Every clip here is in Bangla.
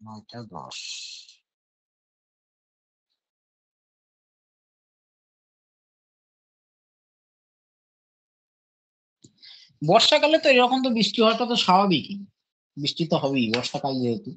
9টা 10। বর্ষাকালে তো এরকম তো বৃষ্টি হওয়াটা তো স্বাভাবিকই, বৃষ্টি তো হবেই বর্ষাকাল যেহেতু।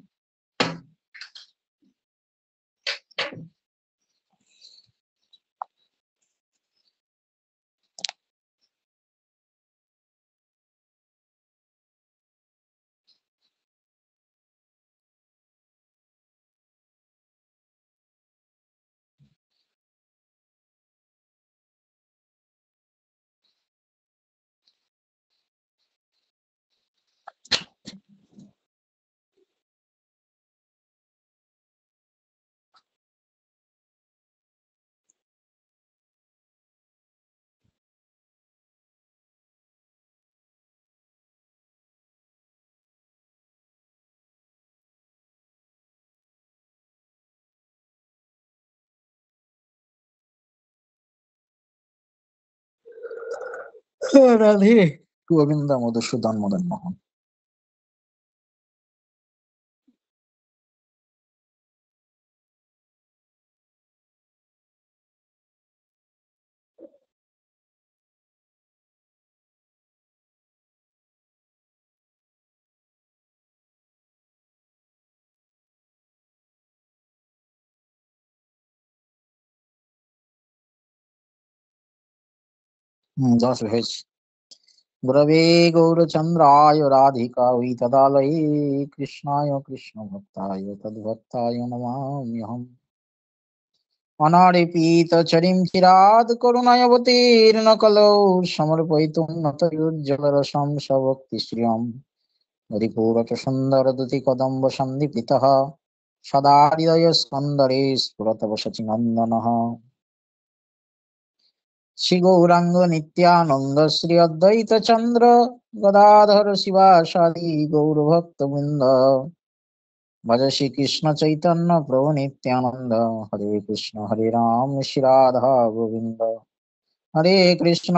রাধে গোবিন্দ মধুসূদন মদন মোহন। দশ হয়েছে। গুরবে গৌরচন্দ্রায় রাধিকায় তদালয়ে কৃষ্ণায় কৃষ্ণ ভক্তায় তদ্ভক্তায় নমাম্যহম। অনারিপীত চরিম চিরাদ করুণায়বতীর্ণ কলৌ সমর্পয়িতুম নতয়োজ্জ্বল রসম সভক্তি শ্রিয়ম। হরিপুরট সুন্দর দুতি কদম্ব সন্দীপিতঃ সদা হৃদয় স্কন্দরে স্ফুরতব শচীনন্দনঃ। শ্রী গৌরাঙ্গ নিত্যানন্দ শ্রী অদ্বৈত চন্দ্র গদাধর শিবাসাদি গৌরভক্ত বৃন্দ। ভজ শ্রী কৃষ্ণ চৈতন্য প্রভু নিত্যানন্দ। হরে রাম শ্রী রাধা গোবিন্দ। হরে কৃষ্ণ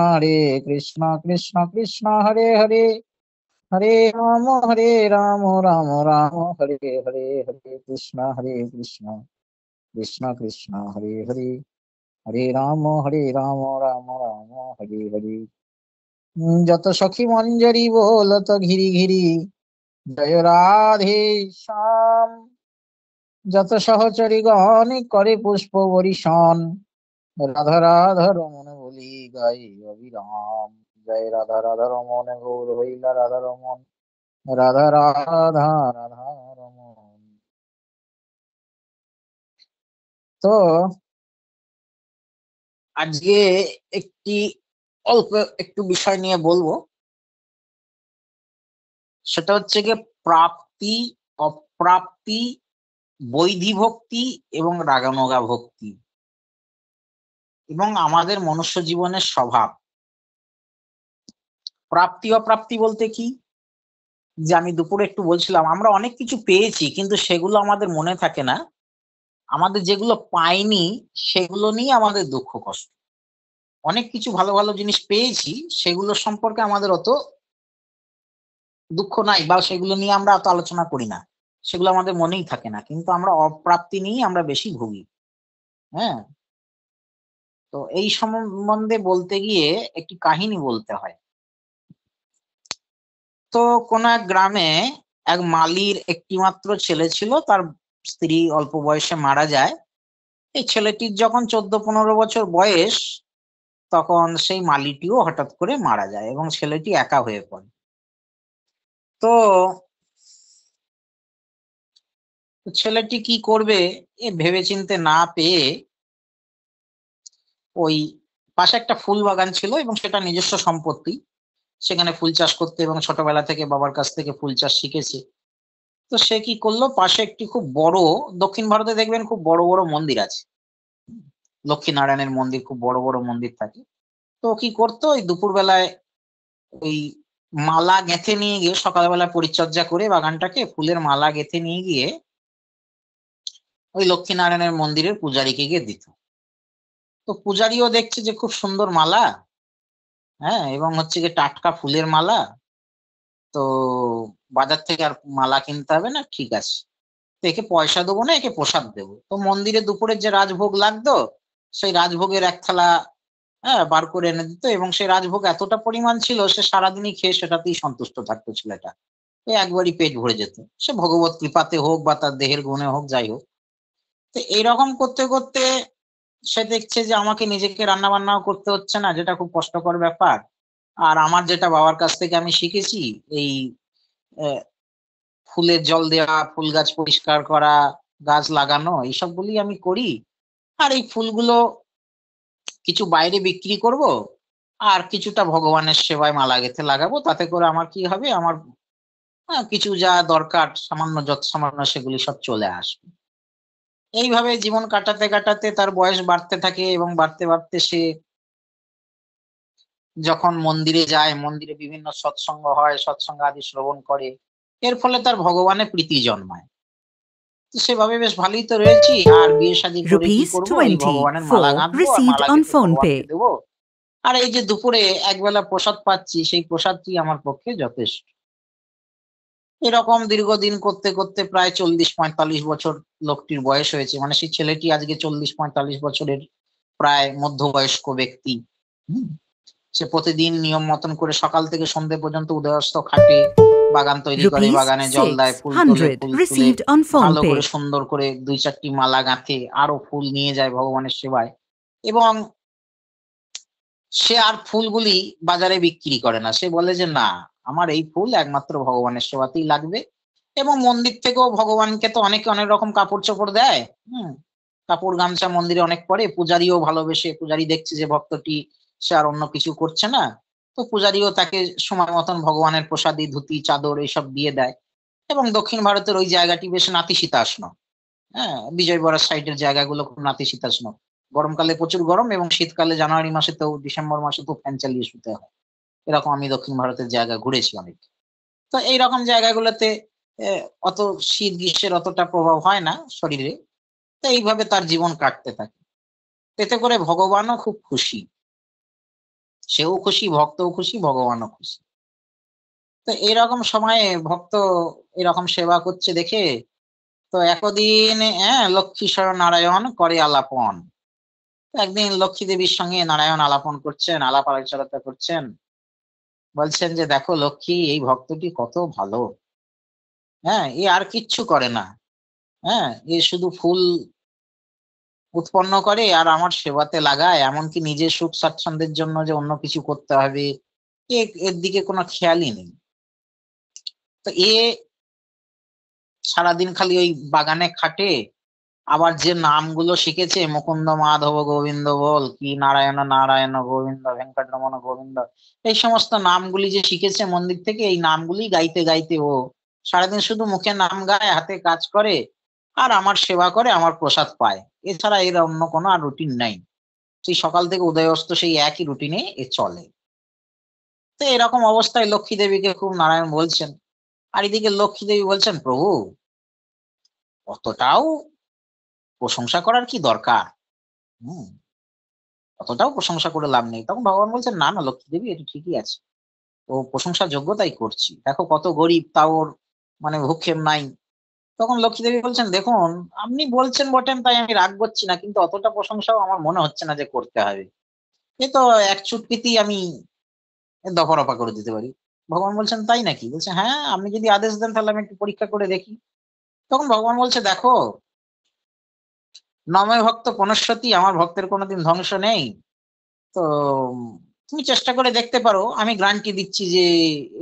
কৃষ্ণ কৃষ্ণ হরে হরে, হরে রাম রাম রাম হরে হরে, হরে কৃষ্ণ কৃষ্ণ কৃষ্ণ হরে হরে, হরে রাম রাম রাম হরে হরে। যত সখী মঞ্জরি বলত ঘিরি ঘিরি জয় রাধে শ্যাম। যত সহচরী গণ করে পুষ্প বরিশন রাধা রাধা রমন বলি গাই অবিরাম। জয় রাধা রমন গৌর হইলা রাধা রমন, রাধা রাধা রাধা রমন। তো আজকে একটি অল্প একটু বিষয় নিয়ে বলবো, সেটা হচ্ছে গিয়ে প্রাপ্তি অপ্রাপ্তি, বৈধি ভক্তি এবং রাগানুগা ভক্তি, এবং আমাদের মনুষ্য জীবনের স্বভাব। প্রাপ্তি অপ্রাপ্তি বলতে কি, যে আমি দুপুরে একটু বলছিলাম আমরা অনেক কিছু পেয়েছি কিন্তু সেগুলো আমাদের মনে থাকে না, আমাদের যেগুলো পাইনি সেগুলো নিয়ে আমাদের দুঃখ কষ্ট। অনেক কিছু ভালো ভালো জিনিস পেয়েছি সেগুলো সম্পর্কে আমাদের অত দুঃখ নাই, বা সেগুলো নিয়ে আমরা অত আলোচনা করি না, সেগুলো আমাদের মনেই থাকে না, কিন্তু আমরা অপ্রাপ্তি নিয়ে আমরা বেশি ভুগি। হ্যাঁ, তো এই সম্বন্ধে বলতে গিয়ে একটি কাহিনী বলতে হয়। তো কোন এক গ্রামে এক মালির একটি মাত্র ছেলে ছিল, তার স্ত্রী অল্প বয়সে মারা যায়। এই ছেলেটির যখন 14-15 বছর বয়স, তখন সেই মালিটিও হঠাৎ করে মারা যায় এবং ছেলেটি একা হয়ে পড়ে। তো ছেলেটি কি করবে এ ভেবেচিন্তে না পেয়ে, ওই পাশে একটা ফুল বাগান ছিল এবং সেটা নিজস্ব সম্পত্তি, সেখানে ফুল চাষ করতে এবং ছোটবেলা থেকে বাবার কাছ থেকে ফুল চাষ শিখেছে। তো সে কি করলো, পাশে একটি খুব বড়, দক্ষিণ ভারতে দেখবেন খুব বড় বড় মন্দির আছে, লক্ষ্মী নারায়ণের মন্দির, খুব বড় বড় মন্দির থাকে। তো কি করতো, ওই দুপুর বেলায় ওই মালা গেঁথে নিয়ে গিয়ে, সকালবেলা পরিচর্যা করে বাগানটাকে ফুলের মালা গেঁথে নিয়ে গিয়ে ওই লক্ষ্মী নারায়ণের মন্দিরের পূজারীকে গিয়ে দিত। তো পূজারীও দেখছে যে খুব সুন্দর মালা, হ্যাঁ, এবং হচ্ছে গিয়ে টাটকা ফুলের মালা, তো বাজার থেকে আর মালা কিনতে হবে না, ঠিক আছে। তো একে পয়সা দেবো না, একে প্রসাদ দেবো। তো মন্দিরে দুপুরের যে রাজভোগ লাগতো, সেই রাজভোগের এক থালা বার করে এনে দিত, এবং সেই রাজভোগ এতটা পরিমাণ ছিল সে সারাদিনই খেয়ে সেটাতেই সন্তুষ্ট থাকতো ছেলেটা। একবারই পেট ভরে যেত, সে ভগবত কৃপাতে হোক বা তার দেহের গুণে হোক, যাই হোক। তো এইরকম করতে করতে সে দেখছে যে আমাকে নিজেকে রান্না বান্নাও করতে হচ্ছে না, যেটা খুব কষ্টকর ব্যাপার। আর আমার যেটা বাবার কাছ থেকে আমি শিখেছি, এই ফুলের জল দেওয়া, ফুল গাছ পরিষ্কার করা, গাছ লাগানো, এইসবগুলি আমি করি। আর এই ফুলগুলো কিছু বাইরে বিক্রি করব, আর কিছুটা ভগবানের সেবায় মালা গেঁথে লাগাবো। তাতে করে আমার কি হবে, আমার কিছু যা দরকার সামান্য যত সামান্য সেগুলি সব চলে আসবে। এইভাবে জীবন কাটাতে কাটাতে তার বয়স বাড়তে থাকে, এবং বাড়তে বাড়তে সে যখন মন্দিরে যায়, মন্দিরে বিভিন্ন সৎসঙ্গ হয়, সৎসঙ্গ আদি শ্রবণ করে, এর ফলে তার ভগবানের প্রীতি জন্মায়। তো সেভাবে বেশ ভালোই তো রয়েছি। আর বিয়ে শাদী করে কি করব, এই ভগবানের মালা ₹24 গাঁথবো আর received মালা on গেঁথে PhonePe. ভগবানকে দেবো। আর এই যে দুপুরে একবেলা প্রসাদ পাচ্ছি, সেই প্রসাদটি আমার পক্ষে যথেষ্ট। এরকম দীর্ঘদিন করতে করতে প্রায় 40-45 বছর লোকটির বয়স হয়েছে। মানে সেই ছেলেটি আজকে 40-45 বছরের প্রায় মধ্যবয়স্ক ব্যক্তি। হুম। সে প্রতিদিন নিয়ম মতন করে সকাল থেকে সন্ধ্যে পর্যন্ত উদয়স্ত খাটে, বাগান তৈরি করে, বাগানে জল দেয়, ফুল তোলে, ₹600 ফুল তুলে received on ভালো করে PhonePe. সুন্দর করে 2-4টি মালা গাঁথে, আরো ফুল নিয়ে যায় ভগবানের সেবায়। এবং সে আর ফুলগুলি বাজারে বিক্রি করে না। সে বলে যে না, আমার এই ফুল একমাত্র ভগবানের সেবাতেই লাগবে। এবং মন্দির থেকেও ভগবানকে তো অনেকে অনেক রকম কাপড় চোপড় দেয়। হুম। কাপড় গামছা মন্দিরে অনেক পরে, পূজারীও ভালোবেসে, পূজারী দেখছে যে ভক্তটি সে আর অন্য কিছু করছে না, তো পূজারীও তাকে সময় মতন ভগবানের প্রসাদী ধুতি, চাদর এইসব দিয়ে দেয়। এবং দক্ষিণ ভারতের ওই জায়গাটি বেশ নাতিশীতোষ্ণ। বিজয়বাড়ার সাইডের জায়গাগুলো খুব নাতিশীতোষ্ণ। গরমকালে প্রচুর গরম, এবং শীতকালে জানুয়ারি মাসেতেও, ডিসেম্বর মাসেতেও ফ্যান চালিয়ে শুতে হয়। এরকম আমি দক্ষিণ ভারতের জায়গা ঘুরেছি অনেক। তো এইরকম জায়গাগুলোতে অত শীত গ্রীষ্মের অতটা প্রভাব হয় না শরীরে। তো এইভাবে তার জীবন কাটতে থাকে। এতে করে ভগবানও খুব খুশি, সেও খুশি, ভক্তও খুশি, ভগবানও খুশি। তো এরকম সময়ে ভক্ত এরকম সেবা করছে দেখে, তো একদিন লক্ষ্মীশ্বর নারায়ণ করে আলাপন। তো একদিন লক্ষ্মী দেবীর সঙ্গে নারায়ণ আলাপন করছেন, আলাপ আলোচনা করছেন। বলছেন যে দেখো লক্ষ্মী, এই ভক্তটি কত ভালো। এ আর কিচ্ছু করে না। এ শুধু ফুল উৎপন্ন করে আর আমার সেবাতে লাগায়, এমনকি নিজের সুখ স্বাচ্ছন্দ্যের জন্য যে অন্য কিছু করতে হবে, এর দিকে কোনো খেয়ালই নেই। তো এ সারাদিন খালি ওই বাগানে খাটে, আবার যে নামগুলো শিখেছে, মুকুন্দ মাধব গোবিন্দ বল, কি নারায়ণ নারায়ণ গোবিন্দ, ভেঙ্কটরমণ গোবিন্দ, এই সমস্ত নামগুলি যে শিখেছে মন্দির থেকে, এই নামগুলি গাইতে গাইতে ও সারাদিন শুধু মুখে নাম গায়, হাতে কাজ করে, আর আমার সেবা করে, আমার প্রসাদ পায়। এছাড়া এর অন্য কোনো আর রুটিন নাই। সেই সকাল থেকে উদয়স্ত সেই একই রুটিনে এ চলে। তো এরকম অবস্থায় লক্ষ্মী দেবীকে খুব নারায়ণ বলছেন। আর এদিকে লক্ষ্মী দেবী বলছেন, প্রভু অতটাও প্রশংসা করার কি দরকার? হুম। অতটাও প্রশংসা করে লাভ নেই। তখন ভগবান বলছেন, না না লক্ষ্মী দেবী, এটা ঠিকই আছে, ও প্রশংসার যোগ্যতাই করছি। দেখো কত গরিব, তাও ওর মানে ভূক্ষেপ নাই। তখন লক্ষ্মী দেবী বলছেন, দেখুন আপনি বলছেন বটেন, তাই আমি রাগ করছি না, কিন্তু অতটা প্রশংসাও আমার মনে হচ্ছে না যে করতে হবে। এ তো এক চুটকিতেই আমি দফা রফা করে দিতে পারি। ভগবান বলছেন, তাই নাকি? বলছে, হ্যাঁ, আপনি যদি আদেশ দেন তাহলে আমি একটু পরীক্ষা করে দেখি। তখন ভগবান বলছে, দেখো, নমে ভক্ত পুনঃসতী, আমার ভক্তের কোনোদিন ধ্বংস নেই। তো তুমি চেষ্টা করে দেখতে পারো, আমি গ্যারান্টি দিচ্ছি যে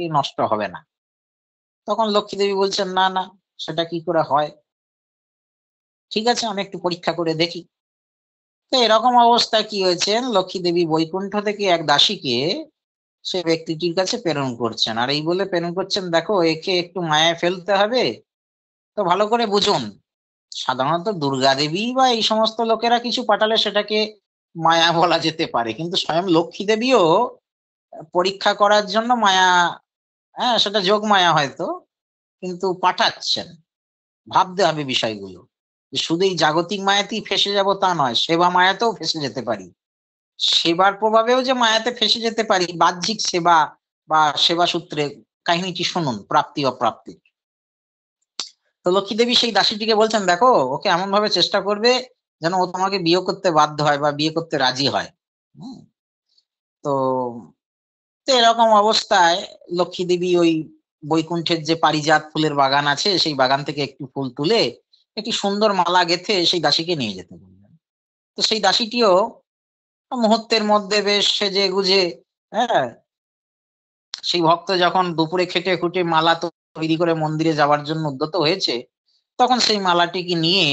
এ নষ্ট হবে না। তখন লক্ষ্মী দেবী বলছেন, না না, সেটা কি করে হয়? ঠিক আছে, আমি একটু পরীক্ষা করে দেখি। তো এরকম অবস্থায় কি হয়েছে, লক্ষ্মী দেবী বৈকুণ্ঠ থেকে এক দাসীকে সে ব্যক্তিটির কাছে প্রেরণ করছেন। আর এই বলে প্রেরণ করছেন, দেখো একে একটু মায়ায় ফেলতে হবে। তো ভালো করে বুঝুন, সাধারণত দুর্গা দেবী বা এই সমস্ত লোকেরা কিছু পাঠালে সেটাকে মায়া বলা যেতে পারে, কিন্তু স্বয়ং লক্ষ্মী দেবীও পরীক্ষা করার জন্য মায়া, সেটা যোগ মায়া হয়তো, কিন্তু পাঠাচ্ছেন। ভাবতে হবে বিষয়গুলো, যে শুধু এই জাগতিক মায়াতেই ফেসে যাব তা নয়, সেবা মায়াতেও ফেসে যেতে পারি। সেবার প্রভাবেও যে মায়াতে ফেসে যেতে পারি, বাহ্যিক সেবা বা সেবা সূত্রে। কাহিনীটি শুনুন, প্রাপ্তি অপ্রাপ্তি। তো লক্ষ্মী দেবী সেই দাসীটিকে বলছেন, দেখো ওকে এমন ভাবে চেষ্টা করবে যেন ও তোমাকে বিয়ে করতে বাধ্য হয় বা বিয়ে করতে রাজি হয়। হুম, তো তো এরকম অবস্থায় লক্ষ্মী দেবী ওই বৈকুণ্ঠের যে পারিজাত ফুলের বাগান আছে সেই বাগান থেকে একটু ফুল তুলে একটি সুন্দর মালা গেঁথে সেই দাসীকে নিয়ে যেতে বললেন। তো সেই দাসীটিও মুহূর্তের মধ্যে বেশ সেজে গুজে, হ্যাঁ, সেই ভক্ত যখন দুপুরে খেটে খুঁটে মালা তৈরি করে মন্দিরে যাওয়ার জন্য উদ্যত হয়েছে, তখন সেই মালাটিকে নিয়ে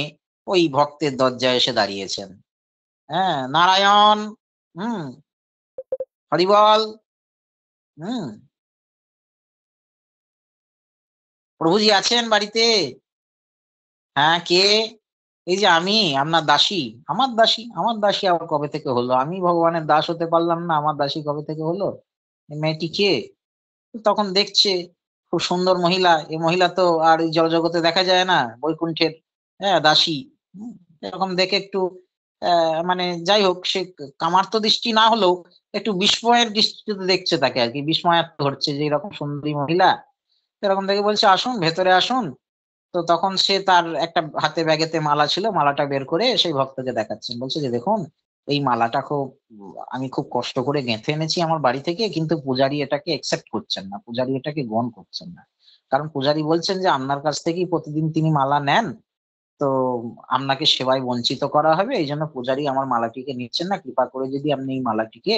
ওই ভক্তের দরজায় এসে দাঁড়িয়েছেন। হ্যাঁ, নারায়ণ, হুম, হরিবল, হুম, প্রভুজি আছেন বাড়িতে? হ্যাঁ, কে? এই যে আমি, আপনার দাসী। আমার দাসী আবার কবে থেকে হলো? আমি ভগবানের দাস হতে পারলাম না, আমার দাসী কবে থেকে হলো? এই মেয়েটি কে? তখন দেখছে খুব সুন্দর মহিলা, এই মহিলা তো আর এই জলজগতে দেখা যায় না, বৈকুণ্ঠের, হ্যাঁ, দাসী। হুম, এরকম দেখে একটু মানে যাই হোক, সে কামার্ত দৃষ্টি না হলেও একটু বিস্ময়ের দৃষ্টিতে দেখছে তাকে আর কি, বিস্ময়ার্থ হচ্ছে যে এরকম সুন্দরী মহিলা। এরকম দেখে বলছে, আসুন ভেতরে আসুন। তো তখন সে তার একটা হাতে ব্যাগেতে মালা ছিল, মালাটা বের করে সেই ভক্তকে দেখাচ্ছেন, বলছে যে দেখুন, এই মালাটা খুব আমি খুব কষ্ট করে গেঁথে এনেছি আমার বাড়ি থেকে, কিন্তু পূজারি এটাকে একসেপ্ট করছেন না, পূজারি এটাকে গ্রহণ করছেন না। কারণ পূজারি বলছেন যে আপনার কাছ থেকেই প্রতিদিন তিনি মালা নেন, তো আপনাকে সেবায় বঞ্চিত করা হবে, এই জন্য পূজারি আমার মালাটিকে নিচ্ছেন না। কৃপা করে যদি আপনি এই মালাটিকে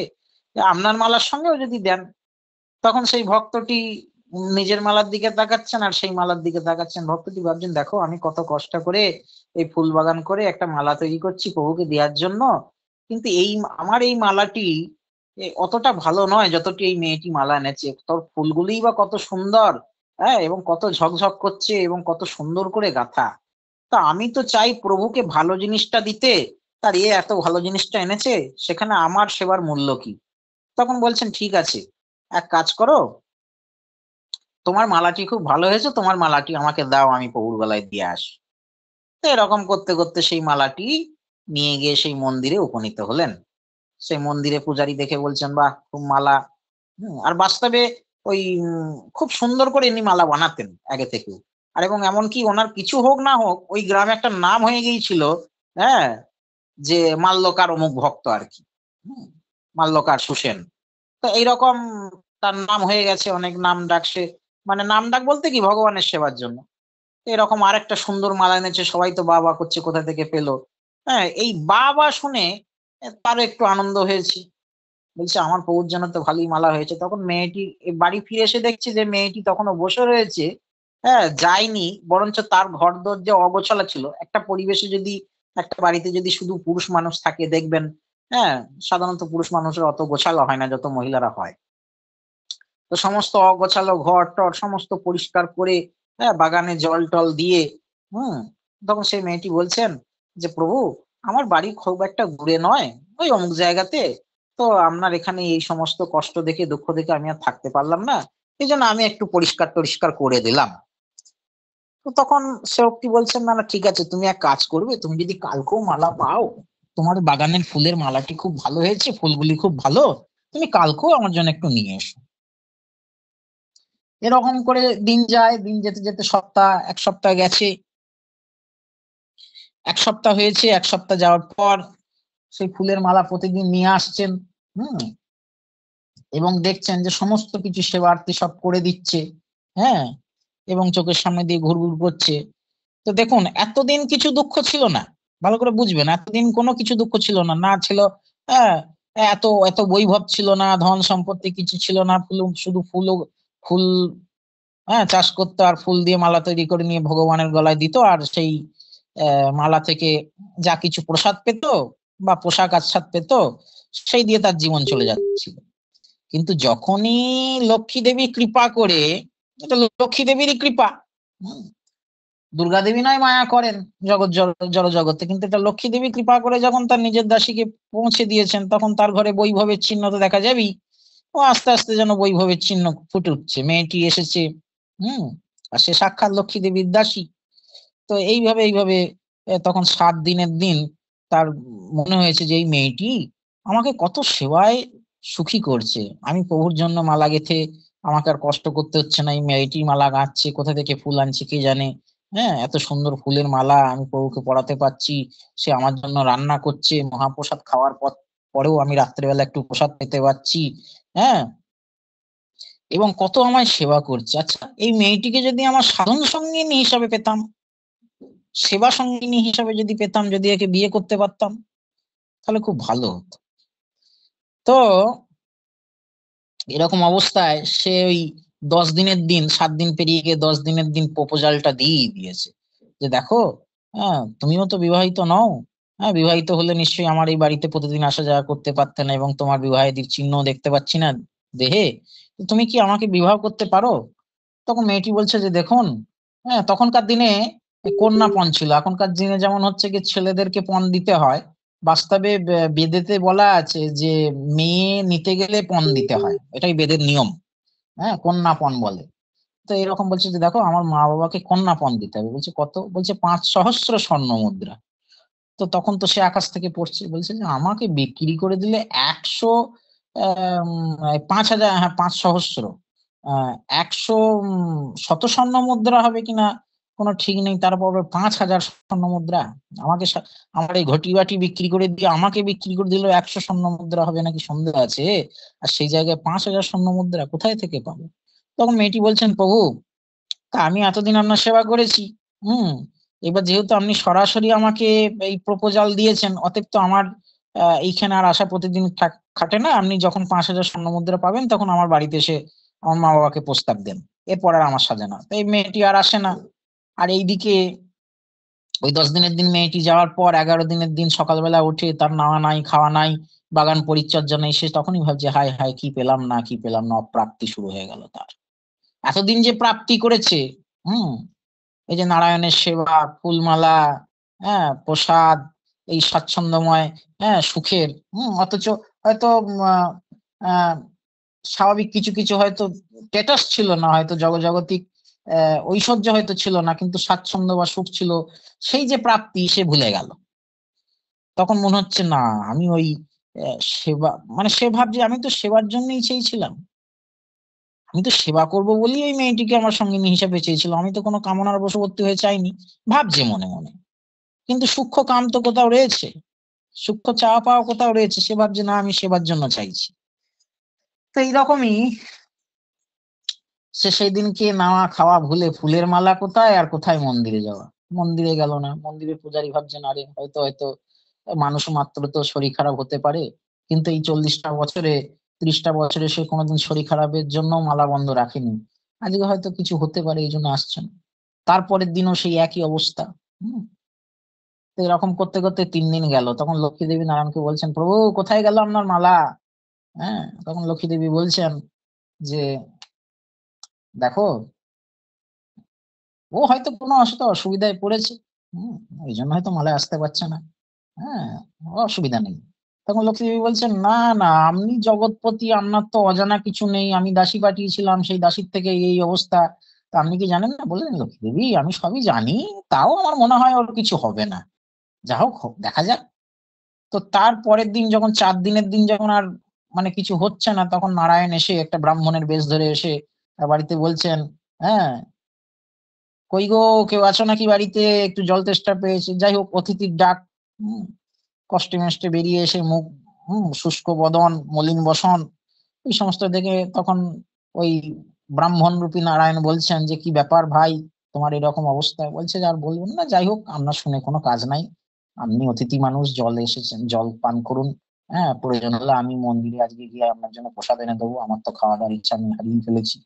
আপনার মালার সঙ্গেও যদি দেন। তখন সেই ভক্তটি নিজের মালার দিকে তাকাচ্ছেন আর সেই মালার দিকে তাকাচ্ছেন। ভক্তটি ভাবছেন, দেখো আমি কত কষ্ট করে এই ফুল বাগান করে একটা মালা তৈরি করছি প্রভুকে দেওয়ার জন্য, কিন্তু এই আমার এই মালাটি অতটা ভালো নয় যতটি এই মেয়েটি মালা এনেছে। তোর ফুলগুলিই বা কত সুন্দর, হ্যাঁ, এবং কত ঝকঝক করছে এবং কত সুন্দর করে গাঁথা। তা আমি তো চাই প্রভুকে ভালো জিনিসটা দিতে, তার এত ভালো জিনিসটা এনেছে, সেখানে আমার সেবার মূল্য কি? তখন বলছেন, ঠিক আছে, এক কাজ করো, তোমার মালাটি খুব ভালো হয়েছে, তোমার মালাটি আমাকে দাও, আমি প্রভুর গলায় দিয়ে আসি। তো এরকম করতে করতে সেই মালাটি নিয়ে গিয়ে সেই মন্দিরে উপনীত হলেন। সেই মন্দিরে পূজারী দেখে বলছেন, বাহ, খুব মালা। আর বাস্তবে ওই খুব সুন্দর করে ইনি মালা বানাতেন আগে থেকেও। আর এবং এমনকি ওনার কিছু হোক না হোক ওই গ্রামে একটা নাম হয়ে গিয়েছিল, হ্যাঁ, যে মাল্যকার অমুক ভক্ত আর কি। হুম, মাল্যকার সুসেন। তো এইরকম তার নাম হয়ে গেছে, অনেক নাম ডাক সে, মানে নাম ডাক বলতে কি, ভগবানের সেবার জন্য। এরকম আরেকটা সুন্দর মালা এনেছে, সবাই তো বাবা করছে কোথা থেকে পেলো। হ্যাঁ, এই বাবা শুনে তারও একটু আনন্দ হয়েছে, বলছে আমার প্রভুর জন্য তো ভালোই মালা হয়েছে। তখন মেয়েটি বাড়ি ফিরে এসে দেখছে যে মেয়েটি তখনও বসে রয়েছে, হ্যাঁ, যায়নি, বরঞ্চ তার ঘর দরজা অগোছালো ছিল। একটা পরিবেশে যদি, একটা বাড়িতে যদি শুধু পুরুষ মানুষ থাকে দেখবেন, হ্যাঁ, সাধারণত পুরুষ মানুষের অত গোছালো হয় না যত মহিলারা হয়। তো সমস্ত অগোছালো ঘর টর সমস্ত পরিষ্কার করে, হ্যাঁ, বাগানে জল টল দিয়ে, হুম, তখন সেই মেয়েটি বলছেন যে প্রভু, আমার বাড়ি খুব একটা দূরে নয়, ওই অমুক জায়গাতে। তো আপনার এখানে এই সমস্ত কষ্ট দেখে দুঃখ দেখে আমি আর থাকতে পারলাম না, এই জন্য আমি একটু পরিষ্কার টরিষ্কার করে দিলাম। তো তখন সেবকটি বলছেন, না না, ঠিক আছে, তুমি এক কাজ করবে, তুমি যদি কালকেও মালা পাও, তোমার বাগানের ফুলের মালাটি খুব ভালো হয়েছে, ফুলগুলি খুব ভালো, তুমি কালকেও আমার জন্য একটু নিয়ে এসো। এরকম করে দিন যায়, দিন যেতে যেতে এক সপ্তাহ গেছে, এক সপ্তাহ হয়েছে। এক সপ্তাহ যাওয়ার পর সেই ফুলের মালা প্রতিদিন নিয়ে আসছেন, হুম, এবং দেখছেন যে সমস্ত কিছু সেবার্থী সব করে দিচ্ছে, হ্যাঁ, এবং চোখের সামনে দিয়ে ঘুরঘুর করছে। তো দেখুন, এতদিন কিছু দুঃখ ছিল না, ভালো করে বুঝবেন, এতদিন কোনো কিছু দুঃখ ছিল না, না ছিল, হ্যাঁ, এত এত বৈভব ছিল না, ধন সম্পত্তি কিছু ছিল না, শুধু ফুল, হ্যাঁ, চাষ করতো আর ফুল দিয়ে মালা তৈরি করে নিয়ে ভগবানের গলায় দিত, আর সেই মালা থেকে যা কিছু প্রসাদ পেত বা পোশাক আচ্ছাদ পেত, সেই দিয়ে তার জীবন চলে যাচ্ছিল। কিন্তু যখনই লক্ষ্মী দেবী কৃপা করে, এটা লক্ষ্মী দেবীরই কৃপা, হুম, দুর্গা দেবী নয় মায়া করেন জগৎ জড় জগতে, কিন্তু এটা লক্ষ্মী দেবী কৃপা করে যখন তার নিজের দাসীকে পৌঁছে দিয়েছেন, তখন তার ঘরে বৈভবের চিহ্ন তো দেখা যাবেই। ও আস্তে আস্তে যেন বৈভবের চিহ্ন ফুটে উঠছে, মেয়েটি এসেছে, হুম, আর সে সাক্ষাৎ লক্ষ্মী দেবীর দাসী। তো এইভাবে তখন 7 দিনের দিন তার মনে হয়েছে যে এই মেয়েটি আমাকে কত সেবায় সুখী করছে, আমি প্রভুর জন্য মালা গেঁথে আমাকে আর কষ্ট করতে হচ্ছে না, এই মেয়েটি মালা গাঁথছে, কোথা থেকে ফুল আনছে কে জানে, হ্যাঁ, এত সুন্দর ফুলের মালা আমি প্রভুকে পরাতে পারছি, সে আমার জন্য রান্না করছে, মহাপ্রসাদ খাওয়ার পর পরেও আমি রাত্রেবেলা একটু প্রসাদ পেতে পারছি। হ্যাঁ, এবং কত আমায় সেবা করছে। আচ্ছা, এই মেয়েটিকে যদি আমার সাধন সঙ্গিনী হিসাবে পেতাম, সেবা সঙ্গিনী হিসাবে যদি পেতাম, যদি একে বিয়ে করতে পারতাম, তাহলে খুব ভালো হতো। তো এরকম অবস্থায় সে ওই 10 দিনের দিন, 7 দিন পেরিয়ে গিয়ে 10 দিনের দিন প্রপোজালটা দিয়ে দিয়েছে যে দেখো, হ্যাঁ তুমিও তো বিবাহিত নও, হ্যাঁ বিবাহিত হলে নিশ্চয়ই আমার এই বাড়িতে প্রতিদিন আসা যাওয়া করতে পারতে না, এবং তোমার বিবাহের চিহ্ন দেখতে পাচ্ছি না দেহে, তো তুমি কি আমাকে বিবাহ করতে পারো? তখন মেয়েটি বলছে যে দেখুন, হ্যাঁ তখনকার দিনে কন্যা পণ ছিল, এখনকার দিনে যেমন হচ্ছে কি ছেলেদেরকে পণ দিতে হয়, বাস্তবে বেদেতে বলা আছে যে মেয়ে নিতে গেলে পণ দিতে হয়, এটাই বেদের নিয়ম। হ্যাঁ, কন্যা পণ বলে। তো এরকম বলছে যে দেখো, আমার মা বাবাকে কন্যা পণ দিতে হবে। বলছে কত? বলছে 5 সহস্র স্বর্ণ মুদ্রা। তো তখন তো সে আকাশ থেকে পড়ছে, বলছে যে আমাকে বিক্রি করে দিলে 5,000, হ্যাঁ 5 সহস্র, 100 শত স্বর্ণ মুদ্রা হবে কিনা কোনো ঠিক নেই, তারপর 5,000 স্বর্ণ মুদ্রা। আমাকে আমার এই ঘটি বাটি বিক্রি করে দিয়ে আমাকে বিক্রি করে দিলেও 100 স্বর্ণ মুদ্রা হবে নাকি সন্দেহ আছে, আর সেই জায়গায় 5,000 স্বর্ণ মুদ্রা কোথায় থেকে পাবো? তখন মেয়েটি বলছেন, প্রভু তা আমি এতদিন আপনার সেবা করেছি, হুম, এবার যেহেতু আপনি সরাসরি আমাকে এই প্রপোজাল দিয়েছেন, অতএব তো আমার এইখানে আর আসা প্রতিদিন খাটে না, আপনি যখন 5,000 স্বর্ণ মুদ্রা পাবেন তখন আমার বাড়িতে এসে আমার মা বাবাকে প্রস্তাব দেন, এরপর আর আমার সাজে না। তো এই মেয়েটি আর আসে না। আর এইদিকে ওই 10 দিনের দিন মেয়েটি যাওয়ার পর 11 দিনের দিন সকালবেলা উঠে তার নাওয়া নাই খাওয়া নাই, বাগান পরিচর্যা নেই, সে তখনই ভাবছে হায় হায় কি পেলাম না কি পেলাম না, অপ্রাপ্তি শুরু হয়ে গেল তার। এতদিন যে প্রাপ্তি করেছে, হুম, এই যে নারায়ণের সেবা, ফুলমালা, হ্যাঁ প্রসাদ, এই স্বাচ্ছন্দ্যময়, হ্যাঁ সুখের, অথচ হয়তো আহ স্বাভাবিক কিছু কিছু হয়তো স্ট্যাটাস ছিল না, হয়তো জগজাগতিক ঐশ্বর্য হয়তো ছিল না, কিন্তু স্বাচ্ছন্দ্য বা সুখ ছিল, সেই যে প্রাপ্তি সে ভুলে গেল। তখন মনে হচ্ছে না, আমি ওই সেবা, মানে সে ভাবছে আমি তো সেবার জন্যই চেয়েছিলাম, আমি তো সেবা করব বলেই ওই মেয়েটিকে আমার সঙ্গিনী হিসেবে চেয়েছিল, আমি তো কোনো কামনার বশবর্তী হয়ে চাইনি, ভাবছে মনে মনে। কিন্তু সূক্ষ্ম কাম তো কোথাও রয়েছে, সূক্ষ্ম চাওয়া পাওয়া কোথাও রয়েছে, সে ভাবছে না আমি সেবার জন্য চাইছি। তো এইরকমই সে সেই দিনকে নাওয়া খাওয়া ভুলে ফুলের মালা কোথায় আর কোথায় মন্দিরে যাওয়া, মন্দিরে গেল না। মন্দিরে পূজারী ভাবছেন আরে হয়তো হয়তো মানুষ মাত্র তো শরীর খারাপ হতে পারে, কিন্তু এই 40টা বছরে 30টা বছরে সে কোনোদিন শরীর খারাপের জন্য মালা বন্ধ রাখেনি, আজকে হয়তো কিছু হতে পারে এই জন্য আসছেন। তারপরের দিনও সেই একই অবস্থা। হম, তো এরকম করতে করতে 3 দিন গেল, তখন লক্ষ্মী দেবী নারায়ণকে বলছেন, প্রভু কোথায় গেল আপনার মালা? হ্যাঁ, তখন লক্ষ্মী দেবী বলছেন যে দেখো, ও হয়তো কোনো অসুবিধায় পড়েছে, হম, এই জন্য হয়তো মালায় আসতে পারছে না। হ্যাঁ, অসুবিধা নেই। তখন লক্ষ্মী দেবী বলছেন, না না আপনি জগৎপতি, আপনার তো অজানা কিছু নেই, আমি দাসী পাঠিয়েছিলাম, সেই দাসীর থেকে এই অবস্থা, তা আপনি কি জানেন না? বললেন লক্ষ্মী দেবী আমি সবই জানি, তাও আমার মনে হয় ওর কিছু হবে না, যা হোক হোক, দেখা যাক। তো তার পরের দিন যখন 4 দিনের দিন যখন আর মানে কিছু হচ্ছে না, তখন নারায়ণ এসে একটা ব্রাহ্মণের বেশ ধরে এসে তার বাড়িতে বলছেন, হ্যাঁ কই গো, কেউ আছো নাকি বাড়িতে, একটু জল তেষ্টা পেয়েছে, যাই হোক অতিথির ডাক। হম, কষ্টে মষ্টে বেরিয়ে এসে মুখ, শুষ্ক বদন, মলিন বসন, এই সমস্ত দেখে তখন ওই ব্রাহ্মণ রূপী নারায়ণ বলছেন যে কি ব্যাপার ভাই, তোমার এরকম অবস্থা? বলছে যে আর বলবেন না, যাই হোক আপনার শুনে কোনো কাজ নাই, আপনি অতিথি মানুষ, জল এসেছেন জল পান করুন, হ্যাঁ প্রয়োজন হলে আমি মন্দিরে আজকে গিয়ে আপনার জন্য প্রসাদ এনে দেবো, আমার তো খাওয়া দাওয়ার ইচ্ছা আমি হারিয়ে ফেলেছি।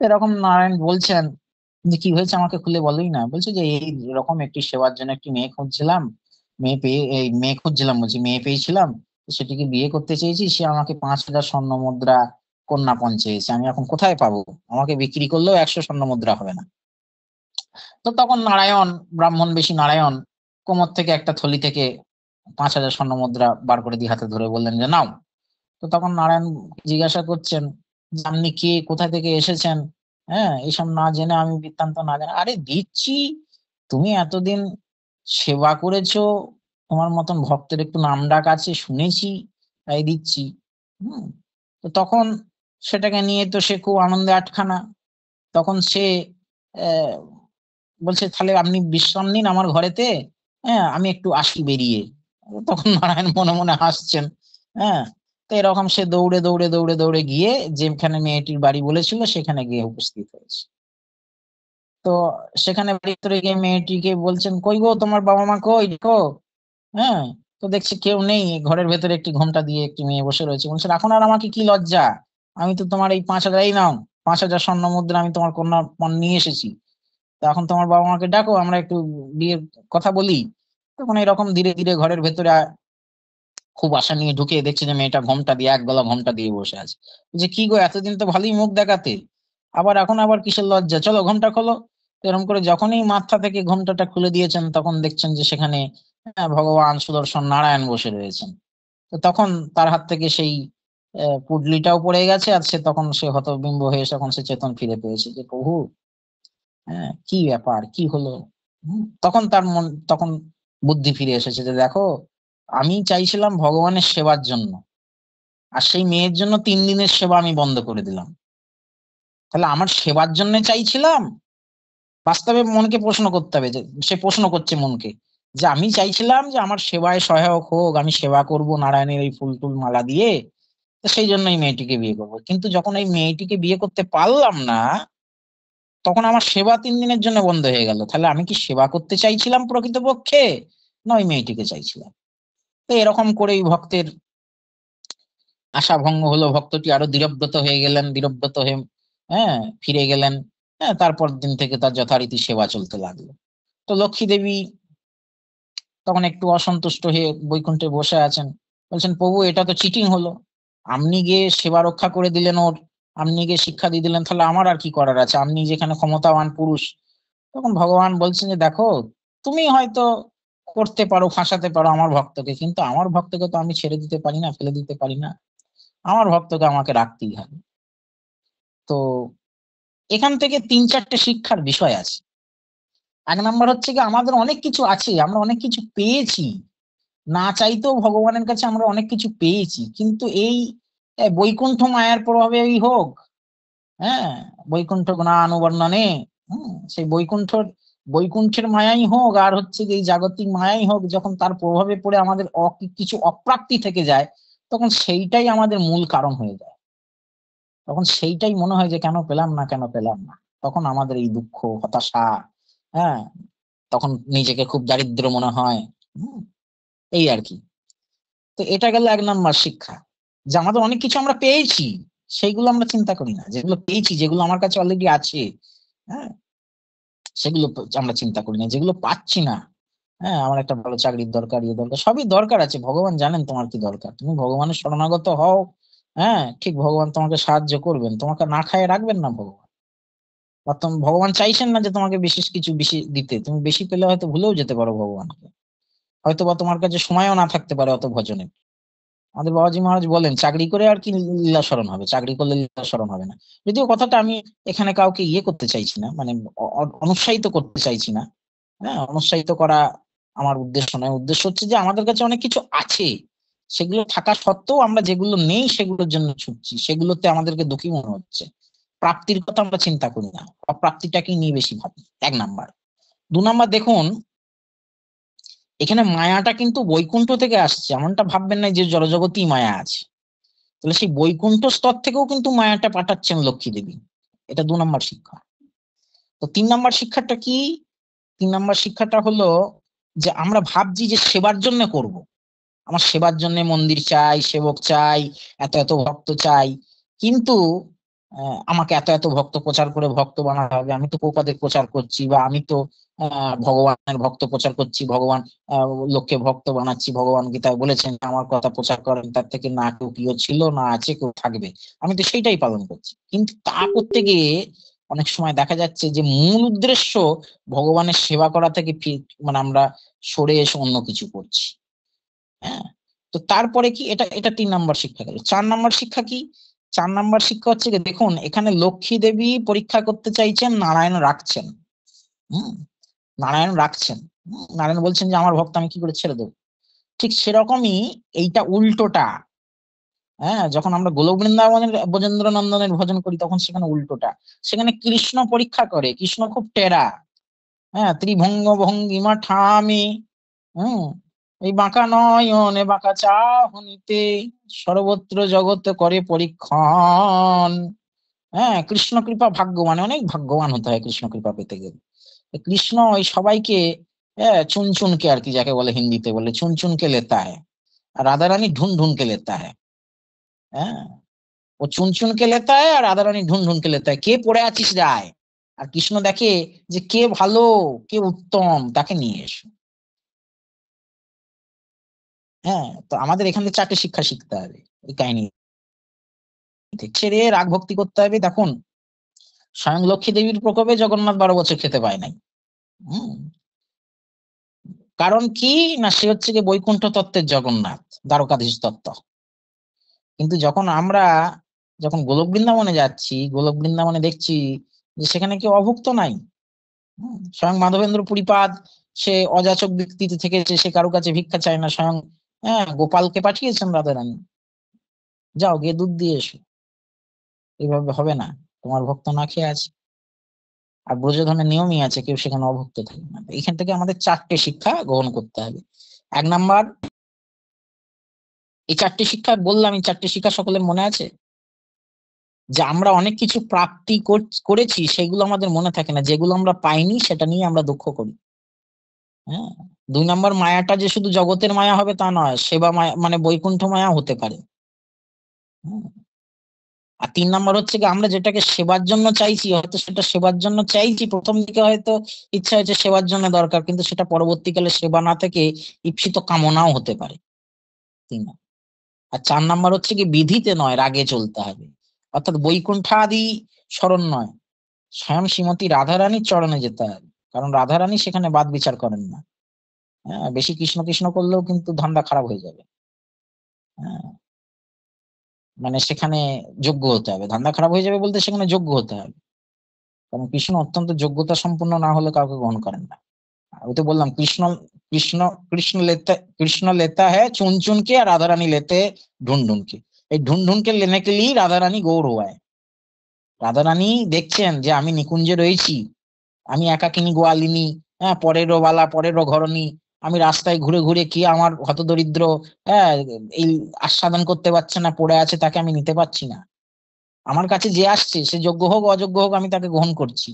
এরকম নারায়ণ বলছেন যে কি হয়েছে আমাকে খুলে বলোই না। বলছে যে এই এরকম একটি সেবার জন্য একটি মেয়ে খুঁজছিলাম, মেয়ে খুঁজছিলাম বলছি, মেয়ে পেয়েছিলাম, তো সেটিকে বিয়ে করতে চেয়েছি, সে আমাকে 5,000 স্বর্ণ মুদ্রা কন্যাপণ চেয়েছে, আমি এখন কোথায় পাবো? আমাকে বিক্রি করলেও 100 স্বর্ণ মুদ্রা হবে না। তো তখন নারায়ণ, ব্রাহ্মণ বেশি নারায়ণ, কোমর থেকে একটা থলি থেকে 5,000 স্বর্ণ মুদ্রা বার করে দিয়ে হাতে ধরে বললেন যে নাও। তো তখন নারায়ণ জিজ্ঞাসা করছেন যে আপনি কে, কোথা থেকে এসেছেন? হ্যাঁ, এইসব না জেনে, আমি বৃত্তান্ত না জানে, আরে দিচ্ছি, তুমি এতদিন সেবা করেছো, তোমার মতন ভক্তের একটু নাম ডাক আছে শুনেছি, তাই দিচ্ছি। হম, তো তখন সেটাকে নিয়ে তো সে খুব আনন্দে আটখানা। তখন সে বলছে তাহলে আপনি বিশ্রাম নিন আমার ঘরেতে, হ্যাঁ আমি একটু আসি বেরিয়ে। তখন নারায়ণ মনে মনে হাসছেন। হ্যাঁ, তো এরকম সে দৌড়ে দৌড়ে দৌড়ে দৌড়ে গিয়ে যেখানে মেয়েটির বাড়ি বলেছিল সেখানে গিয়ে উপস্থিত হয়েছে। তো সেখানে ভিতরে গিয়ে মেয়েটিকে বলছেন, কই গো তোমার বাবা মা কই, দেখো। হ্যাঁ, তো দেখছি কেউ নেই, ঘরের ভেতরে একটি ঘোমটা দিয়ে একটি মেয়ে বসে রয়েছে। বলছে, এখন আর আমাকে কি লজ্জা, আমি তো তোমার এই 5,000, এই নাও 5,000 স্বর্ণ মুদ্রা, আমি তোমার কন্যা পণ নিয়ে এসেছি। তো এখন তোমার বাবা মাকে ডাকো, আমরা একটু বিয়ের কথা বলি। তখন এরকম ধীরে ধীরে ঘরের ভেতরে খুব আশা নিয়ে ঢুকে দেখছে যে মেয়েটা ঘোমটা দিয়ে, এক গলা ঘোমটা দিয়ে বসে আছে। যে কি গো, এতদিন তো ভালোই মুখ দেখাতে, এখন আবার কিসের লজ্জা, চলো ঘোমটা খোলো। তো এরকম করে যখনই মাথা থেকে ঘোমটাটা খুলে দিয়েছেন, তখন দেখছেন যে সেখানে ভগবান সুদর্শন নারায়ণ বসে রয়েছেন। তো তখন তার হাত থেকে সেই পুডলিটাও পড়ে গেছে, আর সে হতবিম্ব হয়ে তখন সে চেতন ফিরে পেয়েছে, যে প্রভু, হ্যাঁ কি ব্যাপার, কি হলো। তখন তখন বুদ্ধি ফিরে এসেছে, যে দেখো, আমি চাইছিলাম ভগবানের সেবার জন্য, আর সেই মেয়ের জন্য 3 দিনের সেবা আমি বন্ধ করে দিলাম। তাহলে আমার সেবার জন্য চাইছিলাম, বাস্তবে মনকে প্রশ্ন করতে হবে, যে সে প্রশ্ন করছে মনকে, যে আমি চাইছিলাম যে আমার সেবায় সহায়ক হোক, আমি সেবা করব নারায়ণের এই ফুল টুল মালা দিয়ে, তো সেই জন্য এই মেয়েটিকে বিয়ে করবো। কিন্তু যখন এই মেয়েটিকে বিয়ে করতে পারলাম না, তখন আমার সেবা 3 দিনের জন্য বন্ধ হয়ে গেল। তাহলে আমি কি সেবা করতে চাইছিলাম প্রকৃতপক্ষে, না ওই মেয়েটিকে চাইছিলাম? তো এরকম করেই ভক্তের আশা ভঙ্গ হলো, ভক্তটি আরো দৃঢ়ব্রত হয়ে গেলেন, দৃঢ়ব্রত হয়ে হ্যাঁ ফিরে গেলেন। হ্যাঁ, তারপর দিন থেকে তার যথারীতি সেবা চলতে লাগলো। তো লক্ষ্মী দেবী তখন একটু অসন্তুষ্ট হয়ে বৈকুণ্ঠে বসে আছেন। বলছেন, প্রভু এটা তো চিটিং হলো, আপনি গিয়ে সেবা রক্ষা করে দিলেন ওর, আপনি গিয়ে শিক্ষা দিয়ে দিলেন, তাহলে আমার আর কি করার আছে, আপনি যেখানে ক্ষমতাবান পুরুষ। তখন ভগবান বলছেন যে দেখো, তুমি হয়তো করতে পারো, ফাঁসাতে পারো আমার ভক্তকে, কিন্তু আমার ভক্তকে তো আমি ছেড়ে দিতে পারি না, ফেলে দিতে পারি না, আমার ভক্তকে আমাকে রাখতেই হবে। তো এখান থেকে 3-4টে শিক্ষার বিষয় আছে। 1 নাম্বার হচ্ছে কি, আমাদের অনেক কিছু আছে, আমরা অনেক কিছু পেয়েছি, না চাইতেও ভগবানের কাছে আমরা অনেক কিছু পেয়েছি, কিন্তু এই বৈকুণ্ঠ মায়ার প্রভাবেই হোক, হ্যাঁ, বৈকুণ্ঠ গুণানুবর্ণনে, সেই বৈকুণ্ঠের মায়াই হোক, আর হচ্ছে যে এই জাগতিক মায়াই হোক, যখন তার প্রভাবে পড়ে আমাদের কিছু অপ্রাপ্তি থেকে যায়, তখন সেইটাই আমাদের মূল কারণ হয়ে যায়। তখন সেইটাই মনে হয় যে কেন পেলাম না, কেন পেলাম না। তখন আমাদের এই দুঃখ, হতাশা, হ্যাঁ, তখন নিজেকে খুব দারিদ্র মনে হয়। হম, এই আর কি। তো এটা গেল 1 নাম্বার শিক্ষা, যে আমাদের অনেক কিছু আমরা পেয়েছি, সেইগুলো আমরা চিন্তা করি না, যেগুলো পেয়েছি, যেগুলো আমার কাছে অলরেডি আছে, হ্যাঁ, সেগুলো আমরা চিন্তা করি না। যেগুলো পাচ্ছি না, হ্যাঁ, আমার একটা ভালো চাকরির দরকার, ইয়ে দরকার, সবই দরকার আছে, ভগবান জানেন তোমার কি দরকার, তুমি ভগবানের শরণাগত হও। হ্যাঁ, ঠিক ভগবান তোমাকে সাহায্য করবেন, তোমাকে না খায় রাখবেন না ভগবান। ভগবান চাইছেন না যে তোমাকে বিশেষ কিছু বেশি দিতে, তুমি বেশি পেলে হয়তো ভুলেও যেতে পারো ভগবানকে, হয়তো বা তোমার কাছে সময়ও না থাকতে পারে অত ভজনে। আমাদের বাবাজি মহারাজ বলেন, চাকরি করে আর কি লীলা স্মরণ হবে, চাকরি করলে লীলা স্মরণ হবে না। যদিও কথাটা আমি এখানে কাউকে ইয়ে করতে চাইছি না, মানে অনুৎসাহিত করতে চাইছি না। হ্যাঁ, অনুৎসাহিত করা আমার উদ্দেশ্য নয়, উদ্দেশ্য হচ্ছে যে আমাদের কাছে অনেক কিছু আছে, সেগুলো থাকা সত্ত্বেও আমরা যেগুলো নেই সেগুলোর জন্য ছুটছি, সেগুলোতে আমাদেরকে দুঃখী মনে হচ্ছে। প্রাপ্তির কথা আমরা চিন্তা করি না, অপ্রাপ্তিটাকেই নিয়ে বেশি ভাবি। 1 নাম্বার। 2 নাম্বার, দেখুন এখানে মায়াটা কিন্তু বৈকুণ্ঠ থেকে আসছে, এমনটা ভাববেন না যে জড়জগতেই মায়া আছে। তাহলে সেই বৈকুণ্ঠ স্তর থেকেও কিন্তু মায়াটা পাঠাচ্ছেন লক্ষ্মী দেবী। এটা 2 নাম্বার শিক্ষা। তো 3 নাম্বার শিক্ষাটা কি? 3 নাম্বার শিক্ষাটা হলো যে আমরা ভাবছি যে সেবার জন্য করব, আমার সেবার জন্য মন্দির চাই, সেবক চাই, এত এত ভক্ত চাই। কিন্তু আমাকে এত এত ভক্ত প্রচার করে ভক্ত বানাতে হবে, আমি তো প্রপাদের প্রচার করছি, বা আমি তো ভগবানের ভক্ত প্রচার করছি, ভগবান লোককে ভক্ত বানাচ্ছি, ভগবান গীতায় বলেছেন আমার কথা প্রচার করেন, তার থেকে না কেউ কেউ ছিল, না আছে, কেউ থাকবে, আমি তো সেইটাই পালন করছি। কিন্তু তা করতে গিয়ে অনেক সময় দেখা যাচ্ছে যে মূল উদ্দেশ্য ভগবানের সেবা করা থেকে মানে আমরা সরে এসে অন্য কিছু করছি। হ্যাঁ, তো তারপরে কি, এটা এটা 3 নাম্বার শিক্ষা গেল। 4 নাম্বার শিক্ষা কি? 4 নাম্বার শিক্ষা হচ্ছে যে দেখুন, এখানে লক্ষ্মী দেবী পরীক্ষা করতে চাইছেন, নারায়ণ রাখছেন। হম, নারায়ণ রাখছেন। নারায়ণ বলছেন যে আমার ভক্ত আমি কি করে ছেড়ে দেবো। ঠিক সেরকমই এইটা উল্টোটা। হ্যাঁ, যখন আমরা গোলক বৃন্দাবনের ব্রজেন্দ্র নন্দনের ভজন করি, তখন সেখানে উল্টোটা, সেখানে কৃষ্ণ পরীক্ষা করে, কৃষ্ণ খুব টেরা। হ্যাঁ, ত্রিভঙ্গ ভঙ্গিমা ঠামে, হম, এই বাঁকা নয়নে বাঁকা চাহনিতে, সর্বত্র জগৎ করে পরীক্ষণ। হ্যাঁ, কৃষ্ণ কৃপা ভাগ্য, মানে অনেক ভাগ্যবান হতে হয় কৃষ্ণ কৃপা পেতে গেলে। কৃষ্ণ ওই সবাইকে, হ্যাঁ, চুন চুনকে আর কি, যাকে বলে হিন্দিতে বলে চুন চুনকে লেতা है, আর রাধা রানী ঢুন ঢুনকে লেতা है। হ্যাঁ, ও চুন চুনকে লেতা है আর রাধা রানী ঢুন ঢুনকে লেতা है। কে পড়ে আছিস যায়, আর কৃষ্ণ দেখে যে কে ভালো, কে উত্তম, তাকে নিয়ে এসো। হ্যাঁ, তো আমাদের এখান থেকে চারটে শিক্ষা শিখতে হবে এই কাহিনী থেকে। ছেড়ে রাগ ভক্তি করতে হবে। দেখুন, স্বয়ং লক্ষ্মী দেবীর প্রকোপে জগন্নাথ 12 বছর খেতে পায় নাই। হম, কারণ কি, না সে হচ্ছে কি বৈকুণ্ঠ তত্ত্বের জগন্নাথ, দ্বারকাধীশ তত্ত্ব। কিন্তু যখন আমরা, যখন গোলক বৃন্দাবনে যাচ্ছি, গোলক বৃন্দাবনে দেখছি যে সেখানে কেউ অভুক্ত নাই। স্বয়ং মাধবেন্দ্র পুরীপাদ, সে অযাচক ব্যক্তিতে থেকেছে, সে কারো কাছে ভিক্ষা চায় না। স্বয়ং, হ্যাঁ, গোপালকে পাঠিয়েছেন রাধারানী, যাও গিয়ে দুধ দিয়ে এসো। এইভাবে হবে না, তোমার ভক্ত না খেয়ে আছে। আর ব্রজধনের নিয়মই আছে, কেউ সেখানে অভুক্ত থাকে না। এখান থেকে আমাদের চারটে শিক্ষা গ্রহণ করতে হবে। 1 নাম্বার, এই চারটে শিক্ষা বললাম, এই চারটে শিক্ষা সকলের মনে আছে? যে আমরা অনেক কিছু প্রাপ্তি করেছি, সেগুলো আমাদের মনে থাকে না। যেগুলো আমরা পাইনি সেটা নিয়ে আমরা দুঃখ করি। হ্যাঁ। 2 নাম্বার, মায়াটা যে শুধু জগতের মায়া হবে তা নয়, সেবা মায়া মানে বৈকুণ্ঠ মায়া হতে পারে। হুম। আর 3 নাম্বার হচ্ছে কি, আমরা যেটাকে সেবার জন্য চাইছি, হয়তো সেটা সেবার জন্য চাইছি, প্রথম দিকে হয়তো ইচ্ছা হয়েছে সেবার জন্য দরকার, কিন্তু সেটা পরবর্তীকালে সেবা না থেকে ঈপ্সিত কামনাও হতে পারে। 3 নাম্বার। আর 4 নাম্বার হচ্ছে কি, বিধিতে নয় রাগে চলতে হবে। অর্থাৎ বৈকুণ্ঠাদি স্মরণ নয়, স্বয়ং শ্রীমতী রাধারানীর চরণে যেতে হবে। কারণ রাধারানী সেখানে বাদ বিচার করেন না। হ্যাঁ, বেশি কৃষ্ণ কৃষ্ণ করলেও কিন্তু ধান্দা খারাপ হয়ে যাবে। হ্যাঁ, মানে সেখানে যোগ্য হতে হবে। ধান্দা খারাপ হয়ে যাবে বলতে সেখানে যোগ্য হতে হবে। কারণ কৃষ্ণ অত্যন্ত যোগ্যতা সম্পন্ন না হলে কাউকে গ্রহণ করেন না। ওই তো বললাম, কৃষ্ণ কৃষ্ণ কৃষ্ণ লেতা হ্যাঁ চুন চুনকে, আর রাधा रानी लेते ढूंढ ढूंढ के। এই ढूंढ ढूंढ के लेने के लिए রাধা রানী গৌর হওয়ায়, রাধা রানী দেখছেন যে আমি নিকুঞ্জে রয়েছি, আমি একাকিনী গোয়ালিনী, হ্যাঁ, পরেরও বালা পরেরও ঘরণী, আমি রাস্তায় ঘুরে ঘুরে কি আমার হতদরিদ্র, হ্যাঁ, এই আস্বাদন করতে পারছে না, পড়ে আছে, তাকে আমি নিতে পারছি না। আমার কাছে যে আসছে সে যোগ্য হোক অযোগ্য হোক, আমি তাকে গ্রহণ করছি।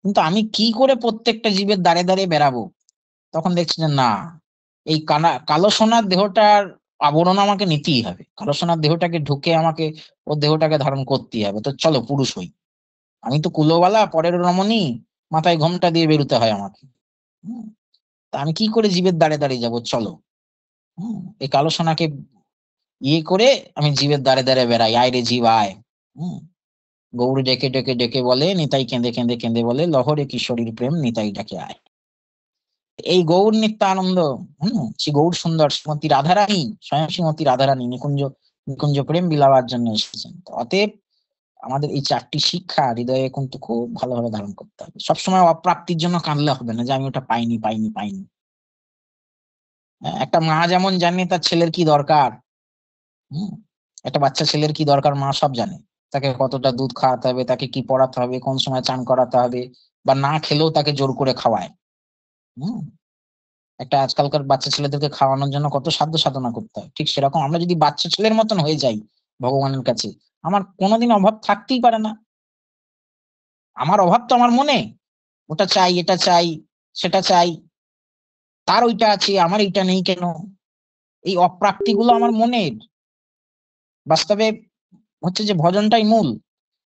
কিন্তু আমি কি করে প্রত্যেকটা জীবের দ্বারে দ্বারে বেড়াবো? তখন দেখছি যে না, এই কালো সোনার দেহটার আবরণ আমাকে নিতেই হবে, কালো সোনার দেহটাকে ঢুকে আমাকে ওর দেহটাকে ধারণ করতেই হবে। তো চলো পুরুষ হই, আমি তো কুলোবালা পরের রমণী, মাথায় ঘোমটা দিয়ে বেরোতে হয় আমাকে। হুম, তা আমি কি করে জীবের দ্বারে দাঁড়িয়ে যাবো, চলো। এই কালো সোনাকে ইয়ে করে আমি জীবের দ্বারে দ্বারে বেড়াই, আয় রে জীব আয়। হম, গৌরী ডেকে ডেকে ডেকে বলে, নিতাই কেঁদে কেঁদে কেঁদে বলে, লহরে কিশোরীর প্রেম নিতাই ডাকে আয়। এই গৌর নিত্যানন্দ, শ্রী গৌর সুন্দর শ্রীমতী রাধারানী, স্বয়ং শ্রীমতী রাধারানী নিকুঞ্জ নিকুঞ্জ প্রেম বিলাবার জন্য এসেছেন। তো অতএব আমাদের এই চারটি শিক্ষা হৃদয়ে কিন্তু খুব ভালোভাবে ধারণ করতে হবে। সবসময় অপ্রাপ্তির জন্য কাঁদলে হবে না, যে আমি ওটা পাইনি পাইনি পাইনি। একটা মা যেমন জানে তার ছেলের কি দরকার, হম, একটা বাচ্চা ছেলের কি দরকার মা সব জানে। তাকে কতটা দুধ খাওয়াতে হবে, তাকে কি পড়াতে হবে, কোন সময় চান করাতে হবে, বা না খেলেও তাকে জোর করে খাওয়ায়। হম, একটা আজকালকার বাচ্চা ছেলেদেরকে খাওয়ানোর জন্য কত সাধ্য সাধনা করতে হয়, ঠিক সেরকম আমরা যদি বাচ্চা ছেলের মতন হয়ে যাই ভগবানের কাছে, আমার কোনোদিন অভাব থাকতেই পারে না। আমার অভাব তো আমার মনে, ওটা চাই এটা চাই সেটা চাই, তার ওইটা আছে আমার এইটা নেই কেন, এই অপ্রাপ্তি গুলো আমার মনের। বাস্তবে হচ্ছে যে ভজনটাই মূল।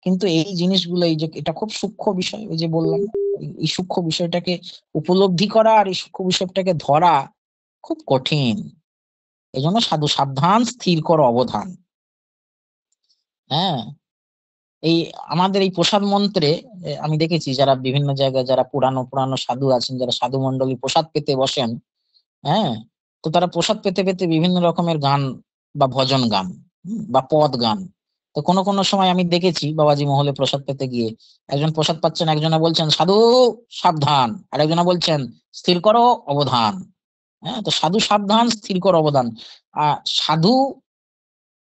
কিন্তু এই জিনিসগুলো, এই যে এটা খুব সূক্ষ্ম বিষয়, ওই যে বললাম, এই সূক্ষ্ম বিষয়টাকে উপলব্ধি করা আর এই সূক্ষ্ম বিষয়টাকে ধরা খুব কঠিন। এই জন্য সাধু সাবধান, স্থির কর অবধান। হ্যাঁ, এই আমাদের এই প্রসাদ মন্ত্রে আমি দেখেছি, যারা বিভিন্ন জায়গায় যারা পুরানো পুরানো সাধু আছেন, যারা সাধু মন্ডলী প্রসাদ পেতে বসেন, হ্যাঁ, তো তারা প্রসাদ পেতে পেতে বিভিন্ন রকমের গান বা ভজন গান, বা পদ গান। তো কোনো কোনো সময় আমি দেখেছি বাবাজি মহলে প্রসাদ পেতে গিয়ে, একজন প্রসাদ পাচ্ছেন, একজনে বলছেন সাধু সাবধান, আর একজনে বলছেন স্থির করো অবধান। হ্যাঁ, তো সাধু সাবধান স্থির করো অবধান। সাধু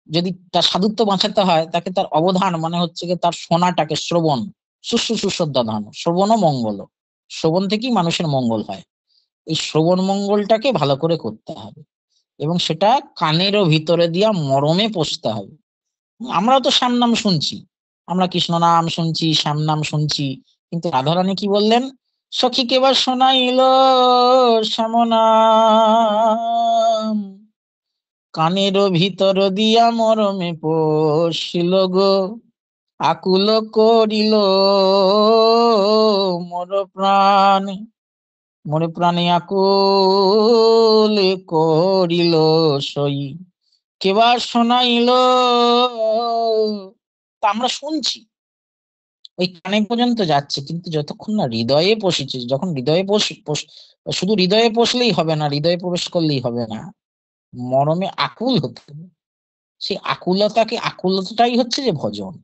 যদি তার সাধুত্ব বাঁচাতে হয়, তাকে তার অবধান মানে হচ্ছে কি তার শোনাটাকে শ্রবণ, শুশ্রূষুশ্রদ্ধা ধান শ্রবণ ও মঙ্গল। শ্রবণ থেকেই মানুষের মঙ্গল হয়। এই শ্রবণ মঙ্গলটাকে ভালো করে করতে হবে, এবং সেটা কানেরও ভিতরে দিয়া মরমে পৌঁছতে হবে। আমরাও তো শ্যাম নাম শুনছি, আমরা কৃষ্ণ নাম শুনছি, শ্যাম নাম শুনছি, কিন্তু রাধারানী কি বললেন? সখী কেবা শোনাইল শ্যাম নাম, কানের ভিতর দিয়া মরমে পশিল গো, আকুল করিল মোর প্রাণ, মোরে প্রাণে আকুল করিল সই, কেবা শোনাইল। তা আমরা শুনছি, ওই কানে পর্যন্ত যাচ্ছে, কিন্তু যতক্ষণ না হৃদয়ে পৌঁছেছে, যখন হৃদয়ে শুধু হৃদয়ে পৌঁছলেই হবে না, হৃদয়ে প্রবেশ করলেই হবে না, মরমে আকুল হতে হবে। সেই আকুলতাটাই হচ্ছে যে ভজন।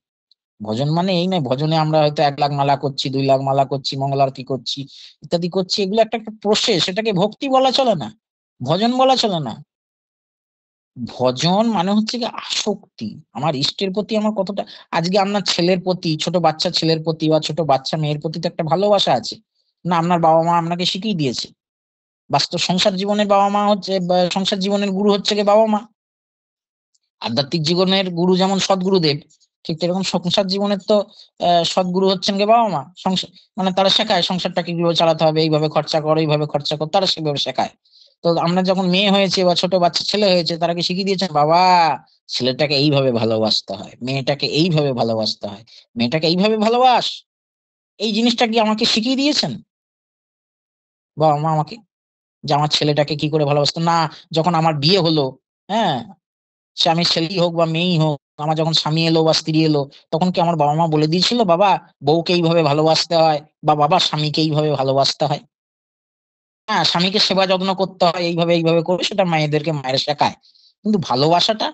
ভজন মানে এই নয়, ভজনে আমরা হয়তো 1 লাখ মালা করছি, 2 লাখ মালা করছি, মঙ্গল আরতি করছি, ইত্যাদি করছি, এগুলো একটা একটা প্রসেস, এটাকে ভক্তি বলা চলে না, ভজন বলা চলে না। ভজন মানে হচ্ছে কি আসক্তি, আমার ইষ্টের প্রতি আমার কতটা। আজকে আপনার ছেলের প্রতি, ছোট বাচ্চা ছেলের প্রতি বা ছোট বাচ্চা মেয়ের প্রতি তো একটা ভালোবাসা আছে না? আপনার বাবা মা আপনাকে শিখিয়ে দিয়েছে। বাস্তব সংসার জীবনের বাবা মা হচ্ছে, সংসার জীবনের গুরু হচ্ছে গিয়ে বাবা মা। আধ্যাত্মিক জীবনের গুরু যেমন সদ্গুরুদেব, ঠিক এরকম সংসার জীবনের তো সদ্গুরু হচ্ছেন গে বাবা মা। সংসার মানে তারা শেখায় সংসারটাকে কিভাবে চালাতে হবে, এইভাবে খরচা করো, এইভাবে খরচা করো, তারা সেভাবে শেখায়। তো আমরা যখন মেয়ে হয়েছে বা ছোট বাচ্চা ছেলে হয়েছে, তারা কি শিখিয়ে দিয়েছেন, বাবা ছেলেটাকে এইভাবে ভালোবাসতে হয়, মেয়েটাকে এইভাবে ভালোবাসতে হয়, মেয়েটাকে এইভাবে ভালোবাস, এই জিনিসটা কি আমাকে শিখিয়ে দিয়েছেন বাবা মা আমাকে, যে আমার ছেলেটাকে কি করে ভালোবাসতো না? যখন আমার বিয়ে হলো, হ্যাঁ, সে আমি ছেলেই হোক বা মেয়েই হোক, আমার যখন স্বামী এলো বা স্ত্রী এলো, তখন কি আমার বাবা মা বলে দিয়েছিল বাবা বউকে এইভাবে ভালোবাসতে হয়, বা বাবা স্বামীকে এইভাবে ভালোবাসতে হয়? হ্যাঁ, স্বামীকে সেবা যত্ন করতে হয়, এইভাবে এইভাবে করে, সেটা মায়েদেরকে মায়ের শেখায়। কিন্তু ভালোবাসাটা,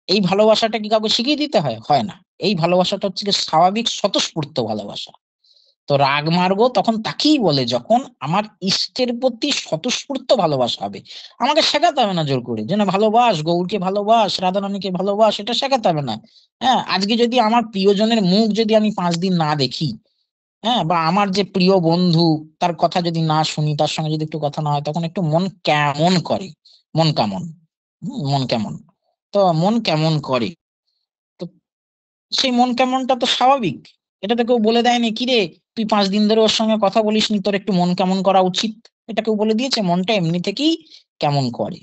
এই ভালোবাসাটা কি কাউকে শিখিয়ে দিতে হয়? হয় না। এই ভালোবাসাটা হচ্ছে কি স্বাভাবিক স্বতঃস্ফূর্ত ভালোবাসা। তো রাগ মারবো তখন তাকেই বলে, যখন আমার ইষ্টের প্রতি স্বতঃস্ফূর্ত ভালোবাসা হবে। আমাকে শেখাতে হবে না জোর করে, যে না ভালোবাস গৌরকে ভালোবাস, রাধারানীকে ভালোবাস, এটা শেখাতে হবে না। হ্যাঁ, আজকে যদি আমার প্রিয়জনের মুখ যদি আমি 5 দিন না দেখি, হ্যাঁ, বা আমার যে প্রিয় বন্ধু, তার কথা যদি না শুনি, তার সঙ্গে যদি একটু কথা না হয়, তখন একটু মন কেমন করে। মন কেমন, মন কেমন, তো মন কেমন করে। তো সেই মন কেমনটা তো স্বাভাবিক। এটা তো কেউ বলে দেয়নি, কিরে তুই 5 দিন ধরে ওর সঙ্গে কথা বলিসনি, তোর একটু মন কেমন করা উচিত। এটা কেউ বলে দিয়েছে? মনটা এমনি থেকেই কেমন করে।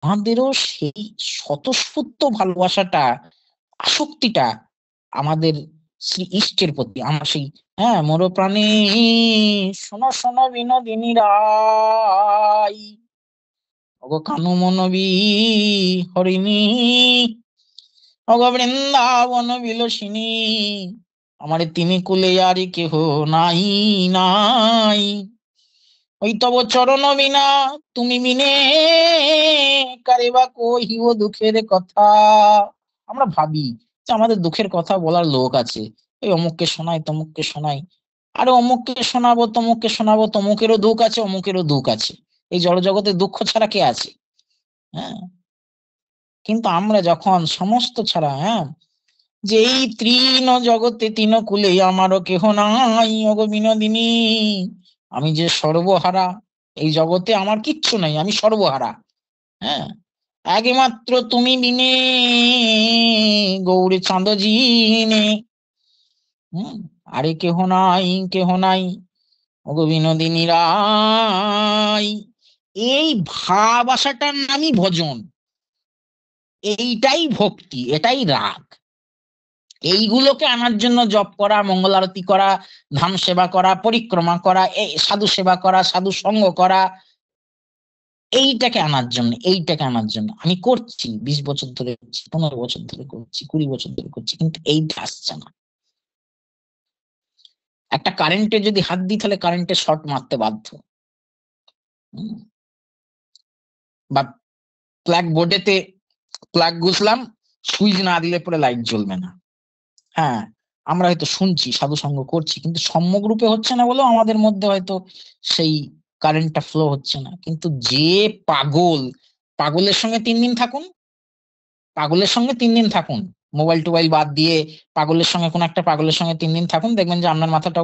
আমাদেরও সেই স্বতঃস্ফূর্ত ভালোবাসাটা, আসক্তিটা আমাদের শ্রী ইষ্টের প্রতি, আমার সেই, হ্যাঁ, মোর প্রাণে শোনো শোনো বিনোদিনী রাই, ওগো কানু মনবি হরিণী, ওগো বৃন্দাবন বিলসিনী, আমার তিনি কুলে আরি কেহ নাই, নাই, ওই তব চরণ বিনা, তুমি বিনে কারে বা কহিব দুঃখের কথা। আমরা ভাবি যে আমাদের দুঃখের কথা বলার লোক আছে, ওই অমুককে শোনাই তমুককে শোনাই, আরে অমুককে শোনাবো তমুককে শোনাবো, তমুকেরও দুঃখ আছে অমুকেরও দুঃখ আছে, এই জড়জগতে দুঃখ ছাড়া কে আছে? হ্যাঁ, কিন্তু আমরা যখন সমস্ত ছাড়া, হ্যাঁ, যে এই তৃণ জগতে তিন কুলে আমারও কেহ নাই, ওগো বিনোদিনী, আমি যে সর্বহারা, এই জগতে আমার কিচ্ছু নাই, আমি সর্বহারা। হ্যাঁ, একমাত্র তুমি বিনে গৌরী চাঁদ জিনে, হম, আরে কেহ নাই, কেহ নাই, ওগো বিনোদিনী রাই। এই ভাব আসাটার নামই ভজন, এইটাই ভক্তি, এটাই রাগ। এইগুলোকে আনার জন্য জপ করা, মঙ্গল আরতি করা, ধাম সেবা করা, পরিক্রমা করা, এই সাধু সেবা করা, সাধু সঙ্গ করা, এইটাকে আনার জন্য, এইটাকে আনার জন্য আমি করছি, 20 বছর ধরে করছি, 15 বছর ধরে করছি, 20 বছর ধরে করছি, কিন্তু এইটা আসছে না। একটা কারেন্টে যদি হাত দিই, তাহলে কারেন্টে শর্ট মারতে বাধ্য। হুম, বা প্লাগ বোর্ডেতে প্লাগ গুছলাম, সুইচ না দিলে পরে লাইট জ্বলবে না। হ্যাঁ, আমরা হয়তো শুনছি, সাধু সঙ্গ করছি, কিন্তু সম্যক রূপে হচ্ছে না বলেও আমাদের মধ্যে হয়তো সেই কারেন্টটা ফ্লো হচ্ছে না। কিন্তু যে পাগল, পাগলের সঙ্গে 3 দিন থাকুন, পাগলের সঙ্গে 3 দিন থাকুন, মোবাইল টোবাইল বাদ দিয়ে পাগলের সঙ্গে, কোন একটা পাগলের সঙ্গে 3 দিন থাকুন, দেখবেন যে আপনার মাথাটা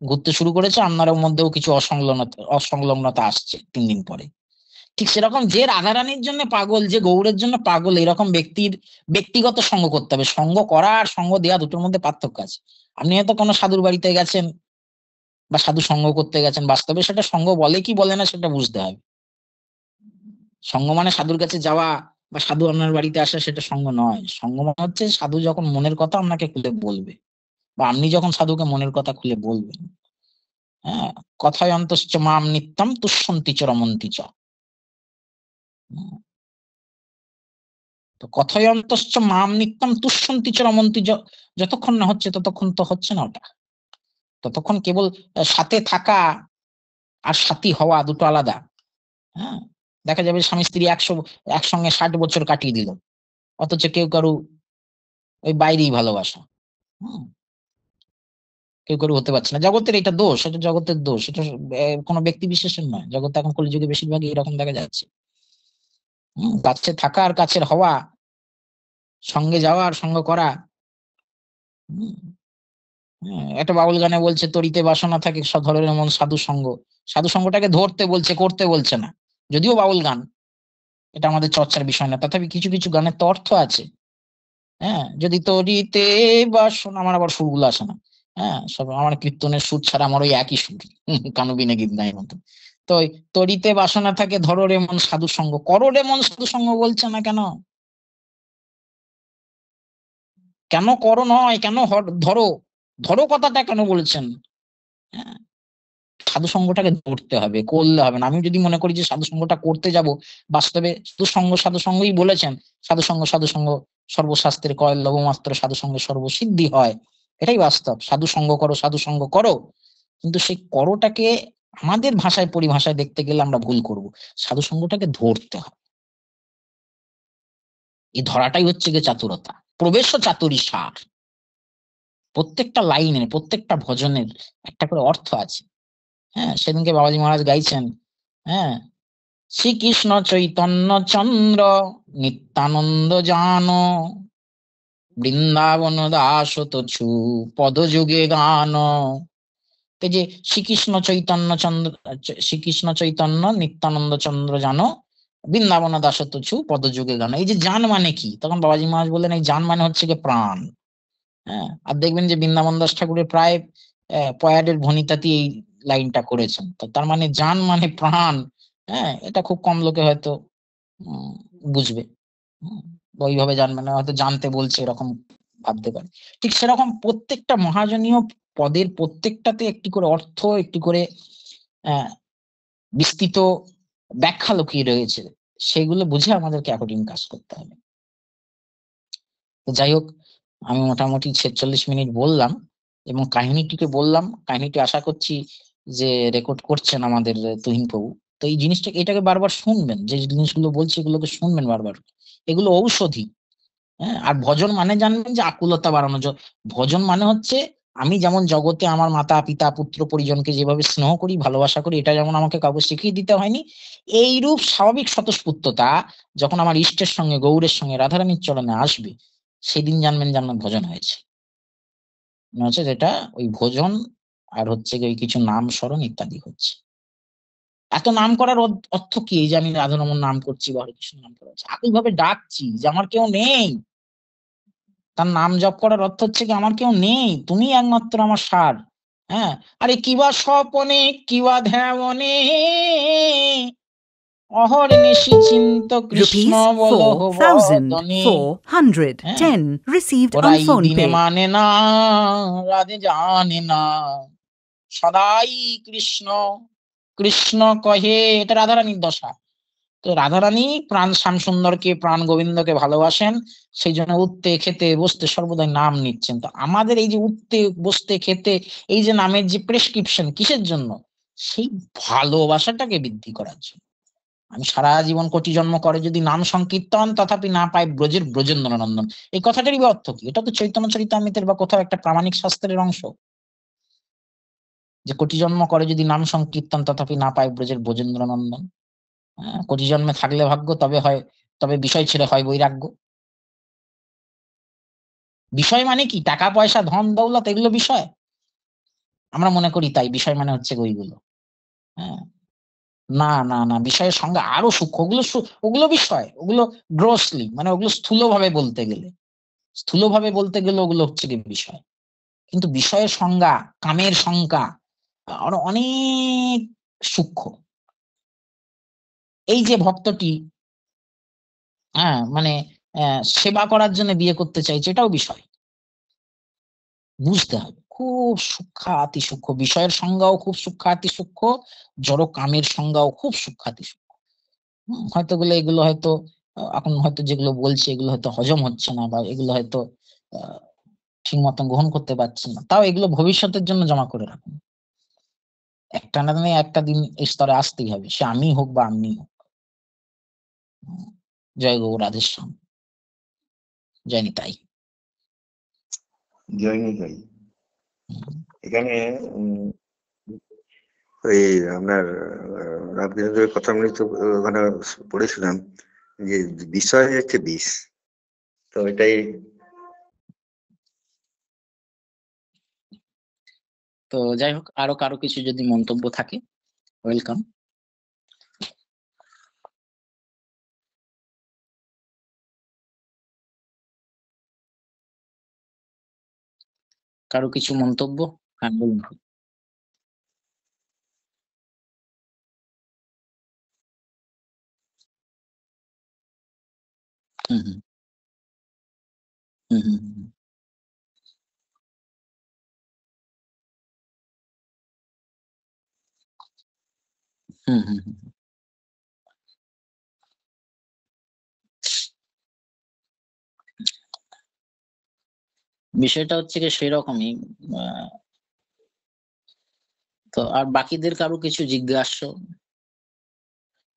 ঘুরতে শুরু করেছে, আপনার মধ্যেও কিছু অসংলগ্নতা আসছে 3 দিন পরে। ঠিক সেরকম যে রাধারানীর জন্য পাগল, যে গৌড়ের জন্য পাগল, এরকম ব্যক্তির ব্যক্তিগত সঙ্গ করতে হবে। সঙ্গ করা আর সঙ্গ দেওয়া দুটোর মধ্যে পার্থক্য আছে। আপনি হয়তো কোনো সাধুর বাড়িতে গেছেন বা সাধু সঙ্গ করতে গেছেন, বাস্তবে সেটা সঙ্গ বলে কি বলে না সেটা বুঝতে হবে। সঙ্গ মানে সাধুর কাছে যাওয়া বা সাধু আপনার বাড়িতে আসা, সেটা সঙ্গ নয়। সঙ্গ মানে হচ্ছে সাধু যখন মনের কথা আপনাকে খুলে বলবে, বা আপনি যখন সাধুকে মনের কথা খুলে বলবেন। হ্যাঁ, কথায় অন্তশ্চ মাম নিত্যম তুষ্যন্তি চ রমন্তি চ। তো কথায় অন্তশ্চ মাম নিত্যম তুষ্যন্তি চ রমন্তি চ, যতক্ষণ না হচ্ছে ততক্ষণ তো হচ্ছে না ওটা। ততক্ষণ কেবল সাথে থাকা আর সাথী হওয়া দুটো আলাদা। হ্যাঁ, দেখা যাবে স্বামী স্ত্রী একসঙ্গে 60 বছর কাটিয়ে দিল, অথচ কেউ কারু ওই বাইরেই ভালোবাসা। হম, কেউ কারু হতে পারছে না। জগতের এটা দোষ, এটা জগতের দোষ, এটা কোনো ব্যক্তি বিশেষের নয়। জগতে এখন কলিযুগে বেশিরভাগই এরকম দেখা যাচ্ছে। কাছে থাকা আর কাছের হওয়া, সঙ্গে যাওয়া আর সঙ্গ করা। হম, একটা বাউল গানে বলছে, তরিতে বাসনা থাকে ধরে এমন সাধু সঙ্গ। সাধু সঙ্গটাকে ধরতে বলছে, করতে বলছে না। যদিও বাউল গান, এটা আমাদের চর্চার বিষয় না, তথাপি কিছু কিছু গানের তো অর্থ আছে। হ্যাঁ, যদি তরিতে বাসনা, আমার আবার সুরগুলো আসে না। হ্যাঁ, সব আমার কীর্তনের সুর ছাড়া আমার ওই একই সুর, কানুবিনে গীত নাই মতো। তো ওই তরিতে বাসনা থাকে ধরো রে মন সাধু সঙ্গ, করো রে মন সাধু সঙ্গ বলছে না কেন? কেন করো নয়, কেন ধরো? ধরো কথাটা কেন বলছেন? হ্যাঁ, সাধু সঙ্গটাকে ধরতে হবে, করলে হবে না। আমি যদি মনে করি যে সাধু সঙ্গটা করতে যাব, বাস্তবে সাধু সঙ্গই বলেছেন। সাধু সঙ্গ সর্বশাস্ত্রের কয় লবমাত্র, সাধু সঙ্গে সর্বসিদ্ধি হয়। এটাই বাস্তব। সাধু সঙ্গ করো, সাধু সঙ্গ করো। কিন্তু সেই করোটাকে আমাদের ভাষায় পরিভাষায় দেখতে গেলে আমরা ভুল করব। সাধু সঙ্গটাকে ধরতে হবে। এই ধরাটাই হচ্ছে গিয়ে চাতুরতা, প্রবেশ চাতুরী সার। প্রত্যেকটা লাইনের, প্রত্যেকটা ভজনের একটা করে অর্থ আছে। হ্যাঁ, সেদিনকে বাবাজি মহারাজ গাইছেন, হ্যাঁ, শ্রীকৃষ্ণ চৈতন্য চন্দ্র নিত্যানন্দ জান, বৃন্দাবন দাস তছু পদযুগে গান। এই যে শ্রীকৃষ্ণ চৈতন্য নিত্যানন্দ চন্দ্র জানো, বৃন্দাবন দাস তছু পদযুগে গান। এই যে জান মানে কি, তখন বাবাজি মহারাজ বললেন এই জান মানে হচ্ছে গিয়ে প্রাণ। হ্যাঁ, আর দেখবেন যে বৃন্দাবন দাস ঠাকুরের প্রায় পয়াডের ভনিতাতে এই লাইনটা করেছেন। তো তার মানে জান মানে প্রাণ। হ্যাঁ, এটা খুব কম লোকে হয়তো উম, বুঝবে। হম, ওইভাবে জানবে না, হয়তো জানতে বলছে এরকম ভাবতে পারে। ঠিক সেরকম প্রত্যেকটা মহাজনীয় পদের প্রত্যেকটাতে একটি করে অর্থ, একটি করে আহ বিস্তৃত ব্যাখ্যা লুকিয়ে রয়েছে। সেগুলো বুঝে আমাদেরকে অ্যাকর্ডিং কাজ করতে হবে। তো যাই হোক, আমি মোটামুটি 46 মিনিট বললাম এবং কাহিনীটিকে বললাম। কাহিনীটি আশা করছি যে রেকর্ড করছেন আমাদের তুহিন প্রভু। তো এই জিনিসটাকে, এটাকে বারবার শুনবেন, যে জিনিসগুলো বলছি এগুলোকে শুনবেন বারবার। এগুলো ঔষধি। হ্যাঁ, আর ভজন মানে জানবেন যে আকুলতা বাড়ানো। ভজন মানে হচ্ছে আমি যেমন জগতে আমার মাতা পিতা পুত্র পরিজনকে যেভাবে স্নেহ করি, ভালোবাসা করি, এটা যেমন আমাকে কাউকে শিখিয়ে দিতে হয়নি, এইরূপ স্বাভাবিক স্বতঃস্ফূর্ততা যখন আমার ইষ্টের সঙ্গে, গৌরের সঙ্গে, রাধারানীর চরণে আসবে, সেদিন জানবেন যে আমার ভজন হয়েছে। মনে হচ্ছে যেটা ওই ভোজন আর হচ্ছে গিয়ে ওই কিছু নাম স্মরণ ইত্যাদি হচ্ছে। এত নাম করার অর্থ কি? এই যে আমি রাধারমন নাম করছি বা হরে কৃষ্ণ নাম করা হচ্ছে, আকুল ভাবে ডাকছি যে আমার কেউ নেই। তার নাম জপ করার অর্থ হচ্ছে কি আমার কেউ নেই, তুমি একমাত্র আমার সার। হ্যাঁ, আরে কিবা স্বপনে কিবা ধ্যাবনে, অহর্নিশি চিন্ত কৃষ্ণ Rupees বল বদনে। হ্যাঁ, 4,410 received ওরা on এই phone দিনে pay. মানে না, রাধে জানে না, সদাই কৃষ্ণ কৃষ্ণ কহে। এটা রাধারানীর দশা। তো রাধারানী প্রাণ শ্যামসুন্দরকে, প্রাণ গোবিন্দকে ভালোবাসেন, সেই জন্য উঠতে খেতে বসতে সর্বদাই নাম নিচ্ছেন। তো আমাদের এই যে উঠতে বসতে খেতে, এই যে নামের যে প্রেসক্রিপশন, কিসের জন্য? সেই ভালোবাসাটাকে বৃদ্ধি করার জন্য। আমি সারা জীবন কোটি জন্ম করে যদি নাম সংকীর্তন তথাপি না পাই ব্রজের ব্রজেন্দ্র নন্দন, এই কথাটারই বা অর্থ কি? এটা তো চৈতন্য চরিতামৃতের বা কোথাও একটা প্রামাণিক শাস্ত্রের অংশ, যে কোটি জন্ম করে যদি নাম সংকীর্তন তথাপি না পায় ব্রজের ব্রজেন্দ্র নন্দন। হ্যাঁ, কোটি জন্মে থাকলে ভাগ্য, তবে হয়, তবে বিষয় ছেড়ে হয় বৈরাগ্য। বিষয় মানে কি? টাকা পয়সা ধন দৌলত, এগুলো বিষয়? আমরা মনে করি তাই, বিষয় মানে হচ্ছে ওইগুলো। হ্যাঁ, না না না, বিষয়ের সংজ্ঞা আরো সূক্ষ্ম। ওগুলো বিষয়, ওগুলো গ্রসলি, মানে ওগুলো স্থূলভাবে বলতে গেলে, ওগুলো হচ্ছে কি বিষয়। কিন্তু বিষয়ের সংজ্ঞা, কামের সংজ্ঞা আরো অনেক সূক্ষ্ম। এই যে ভক্তটি মানে সেবা করার জন্য বিয়ে করতে চাইছে, এটাও বিষয়। বুঝতে হবে, খুব সূক্ষ্মাতি সূক্ষ্ম। বিষয়ের সংজ্ঞাও খুব সূক্ষ্মাতি সূক্ষ্ম, জড় কামের সংজ্ঞাও খুব সূক্ষ্মাতি সূক্ষ্ম। হয়তো এগুলো হয়তো এখন হয়তো যেগুলো বলছে এগুলো হয়তো হজম হচ্ছে না, বা এগুলো হয়তো ঠিক মতন গ্রহণ করতে পারছেন না, তাও এগুলো ভবিষ্যতের জন্য জমা করে রাখুন। একটা না একটা দিন এই স্তরে আসতেই হবে, সে আমি হোক বা আপনি হোক। জয় গৌ রাধেশ্যাম, জয় নিতাই। জয় নিতাই। এখানে ওই আপনার রামকৃষ্ণদেবের কথা আমি তো ওখানে পড়েছিলাম যে বিষয় হচ্ছে বিষ, তো এটাই। তো যাই হোক, আরো কারো কিছু যদি মন্তব্য থাকে, ওয়েলকাম। কারো কিছু মন্তব্য? হ্যাঁ, বলুন। হুম হুম হুম হুম হুম হুম হুম হুম। বিষয়টা হচ্ছে কি সেরকমই। তো আর বাকিদের কারো কিছু জিজ্ঞাস্য?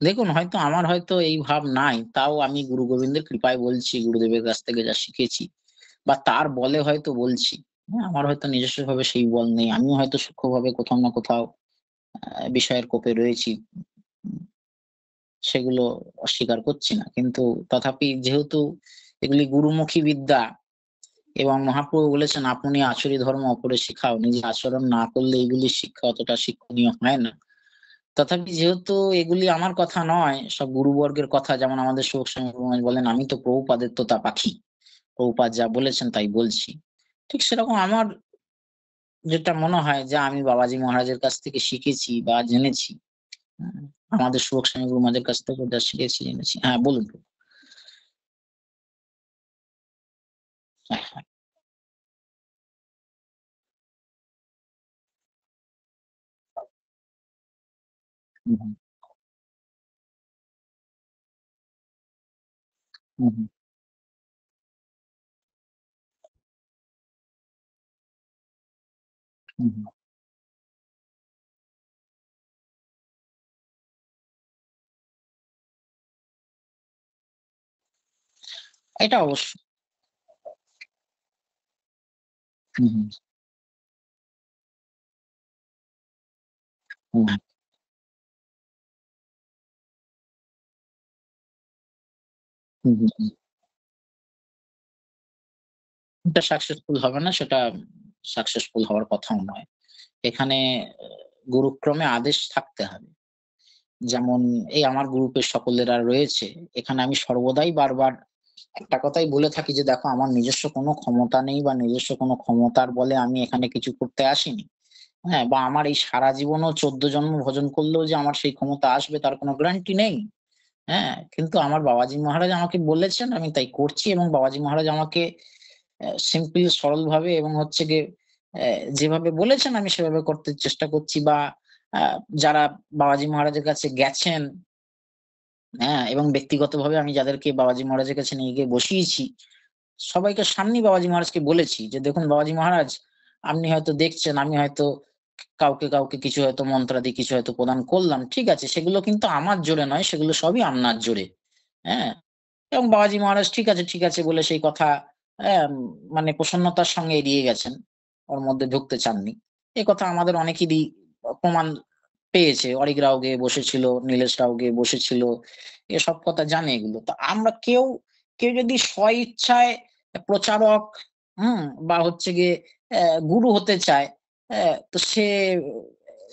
দেখুন, হয়তো আমার হয়তো এই ভাব নাই, তাও আমি গুরু গোবিন্দের কৃপায় বলছি, গুরুদেবের কাছ থেকে যা শিখেছি বা তার বলে হয়তো বলছি। আমার হয়তো নিজস্ব ভাবে সেই বল নেই, আমিও হয়তো সূক্ষ্মভাবে কোথাও না কোথাও বিষয়ের কোপে রয়েছি। উম, সেগুলো অস্বীকার করছি না, কিন্তু তথাপি যেহেতু এগুলি গুরুমুখী বিদ্যা, এবং মহাপ্রভু বলেছেন আপনি আচরি ধর্ম অপরে শিখাও, নিজে আচরণ না করলে এগুলি শিক্ষা অতটা শিক্ষণীয় হয় না। তথাপি যেহেতু এগুলি আমার কথা নয়, সব গুরুবর্গের কথা, যেমন আমাদের সেবক স্বামী প্রভু মহারাজ বলেন আমি তো প্রভুপাদের তোতা পাখি, প্রভুপাদ যা বলেছেন তাই বলছি। ঠিক সেরকম আমার যেটা মনে হয়, যে আমি বাবাজি মহারাজের কাছ থেকে শিখেছি বা জেনেছি, হুম, আমাদের সেবক স্বামী গুরু মহারাজের কাছ থেকে যা শিখেছি জেনেছি। হ্যাঁ, বলুন। হ্যাঁ হ্যাঁ। হুম হুম হুম হুম হুম হুম। এটা অবশ্য। হুম হুম হুম হুম হুম হুম। এটা সাকসেসফুল হবে না, সেটা সাকসেসফুল হওয়ার কথাও নয়। এখানে গুরুক্রমে আদেশ থাকতে হবে। যেমন এই আমার গ্রুপের সকলেরা রয়েছে, এখানে আমি সর্বদাই বারবার একটা কথাই বলে থাকি যে দেখো, আমার নিজস্ব কোনো ক্ষমতা নেই বা নিজস্ব কোনো ক্ষমতার বলে আমি এখানে কিছু করতে আসিনি। হ্যাঁ, বা আমার এই সারা জীবনও ১৪ জন্ম ভজন করলেও যে আমার সেই ক্ষমতা আসবে তার কোনো গ্যারান্টি নেই। হ্যাঁ, কিন্তু আমার বাবাজি মহারাজ আমাকে বলেছেন, আমি তাই করছি, এবং বাবাজি মহারাজ আমাকে সিম্পল সরলভাবে এবং হচ্ছে গিয়ে যেভাবে বলেছেন আমি সেভাবে করতে চেষ্টা করছি, বা আ যারা বাবাজি মহারাজের কাছে গেছেন, হ্যাঁ, এবং ব্যক্তিগতভাবে আমি যাদেরকে বাবাজি মহারাজের কাছে নিয়ে গিয়ে বসিয়েছি, সবাইকে সামনেই বাবাজি মহারাজকে বলেছি যে, "দেখুন বাবাজি মহারাজ, আপনি হয়তো দেখছেন আমি হয়তো কাউকে কিছু হয়তো মন্ত্রাদি কিছু হয়তো প্রদান করলাম। ঠিক আছে, সেগুলো কিন্তু আমার জোরে নয়, সেগুলো সবই আপনার জোরে।" হ্যাঁ? এবং বাবাজি মহারাজ ঠিক আছে বলে সেই কথা মানে প্রসন্নতার সঙ্গে এড়িয়ে গেছেন। ওর মধ্যে ঢুকতে চাননি। এ কথা আমাদের অনেকেরই প্রমাণ পেয়েছে। অরিক রাও গিয়ে বসেছিল, নীলেশ রাও গিয়ে বসেছিল। এসব কথা জানে এগুলো। তো আমরা কেউ যদি স্বইচ্ছায় প্রচারক, হুম? বা হচ্ছে গিয়ে গুরু হতে চায়, তো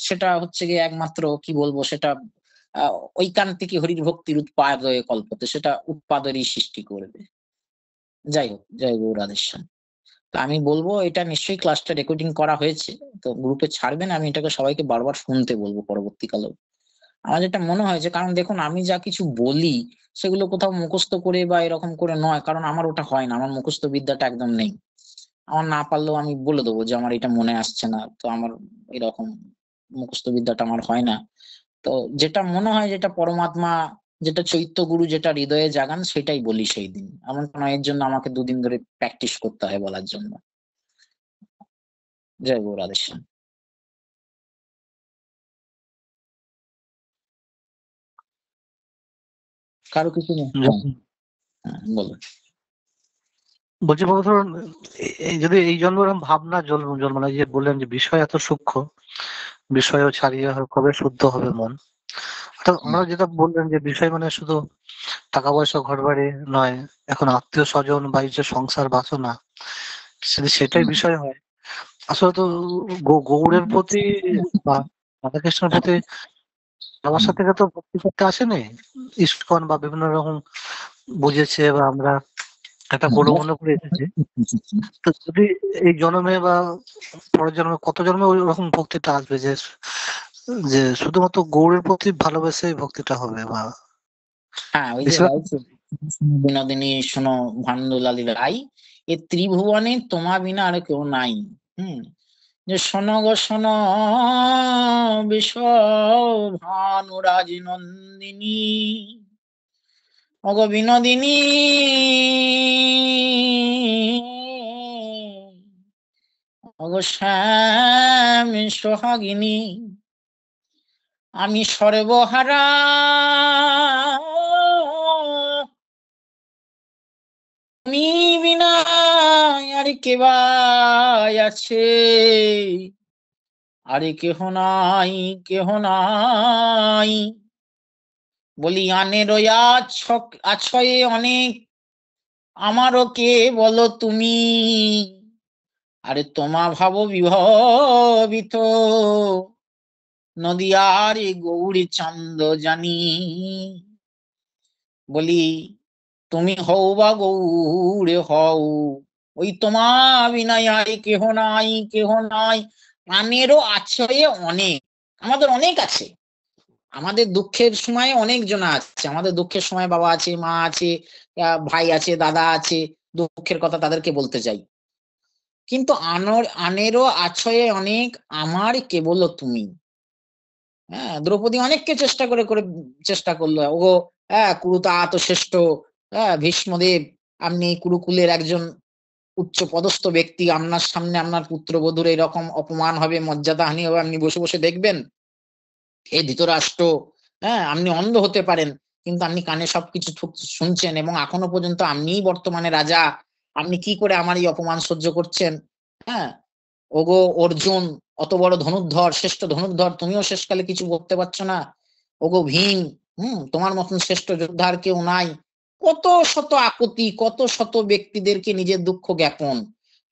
সেটা হচ্ছে গিয়ে একমাত্র কি বলবো, সেটা ঐকান্তিকী হরির ভক্তির উৎপাদয়ে কল্পতে, সেটা উৎপাদেরই সৃষ্টি করবে। যাই হোক, জয় গৌর রাধেশ্যাম। তো আমি বলবো এটা নিশ্চয়ই ক্লাসটা রেকর্ডিং করা হয়েছে, তো গ্রুপে ছাড়বেন, আমি এটাকে সবাইকে বারবার শুনতে বলবো পরবর্তীকালেও। আমার যেটা মনে হয় যে, কারণ দেখুন আমি যা কিছু বলি সেগুলো কোথাও মুখস্থ করে বা এরকম করে নয়, কারণ আমার ওটা হয় না, আমার মুখস্থ বিদ্যাটা একদম নেই। আমার না পারলেও আমি বলে দেবো যে আমার এটা মনে আসছে না, তো আমার এরকম মুখস্থ বিদ্যাটা আমার হয় না। তো যেটা মনে হয়, যেটা পরমাত্মা, যেটা চৈত্য গুরু যেটা হৃদয়ে জাগান, সেটাই বলি সেই দিন। এমন নয় এর জন্য আমাকে 2 দিন ধরে প্র্যাকটিস করতে হয় বলার জন্য। জয় গৌর রাধেশ্যাম। কারো কিছু নেই? হ্যাঁ, হ্যাঁ, বলুন। বলছি বাবু, ধরুন যদি এই জন্ম এরকম ভাবনা জন্মানো, যে বললেন যে বিষয় এত সূক্ষ্ম, বিষয়ও ছাড়িয়ে কবে শুদ্ধ হবে মন। অর্থাৎ আমরা যেটা বললেন যে বিষয় মানে শুধু টাকা পয়সা ঘর বাড়ি নয়, এখন আত্মীয় স্বজন বা এই যে সংসার বাসনা, যদি সেটাই বিষয় হয়, আসলে তো গৌড়ের প্রতি বা রাধাকৃষ্ণের প্রতি ভালোবাসা থেকে তো ভক্তি করতে আসেনি। ইস্কন বা বিভিন্ন রকম বুঝেছে বা আমরা একটা বড় মনে করে এসেছি। তো যদি এই জন্মে বা পরের জন্মে, কত জন্মে ওই রকম ভক্তিটা আসবে যে যে শুধুমাত্র গৌড়ের প্রতি ভালোবেসে ভক্তিটা হবে বা হ্যাঁ, ওই যে বেশিরভাগ। গাইছে, বিনোদিনী শোনো ভান্ডুলালি রাই, এ ত্রিভুবনে তোমা বিনা আর কেউ নাই। হুম, যে শোনো গো শোনো বিশ্ব ভানুরাজ নন্দিনী, অগো বিনোদিনী, অগো শ্যাম সোহাগিনী, আমি সর্বহারা, তুমি বিনা আর কে বা আছে, আরে কেহ নাই, কেহ নাই। বলি আনের আছয়ে অনেক, আমারও কে বলো তুমি, আরে তোমা ভাব বিভবিত, নদিয়ার গৌরী চান্দ জানি। বলি তুমি হও বা গৌরে হও, ওই তোমা বিনাই আর কেহ নাই, কেহ নাই। প্রাণেরও আছয়ে অনেক, আমাদের অনেক আছে। আমাদের দুঃখের সময় অনেক জন আছে, আমাদের দুঃখের সময় বাবা আছে, মা আছে, ভাই আছে, দাদা আছে, দুঃখের কথা তাদেরকে বলতে চাই। কিন্তু আনেরও আছয়ে অনেক, আমার কেবল তুমি। হ্যাঁ, দ্রৌপদী অনেককে চেষ্টা করে করে চেষ্টা করলো, ও কুরুতা তো শ্রেষ্ঠ, ভীষ্মদেব, আপনি কুরুকুলের একজন উচ্চ পদস্থ ব্যক্তি, আপনার সামনে আপনার পুত্রবধূর এরকম অপমান হবে, মর্যাদাহানি হবে, আপনি বসে বসে দেখবেন? হে ধৃতরাষ্ট্র, আপনি অন্ধ হতে পারেন, কিন্তু আপনি কানে সবকিছু শুনছেন, এবং এখনো পর্যন্ত আপনিই বর্তমানে রাজা, আপনি কি করে আমার এই অপমান সহ্য করছেন? হ্যাঁ, ওগো অর্জুন, অত বড় ধনুর্ধর, শ্রেষ্ঠ ধনুর্ধর, তুমিও শেষকালে কিছু করতে পারছো না। ওগো ভীম, তোমার মতন শ্রেষ্ঠ যোদ্ধা আর কেউ নাই। কত শত আকুতি, কত শত ব্যক্তিদেরকে নিজের দুঃখ জ্ঞাপন,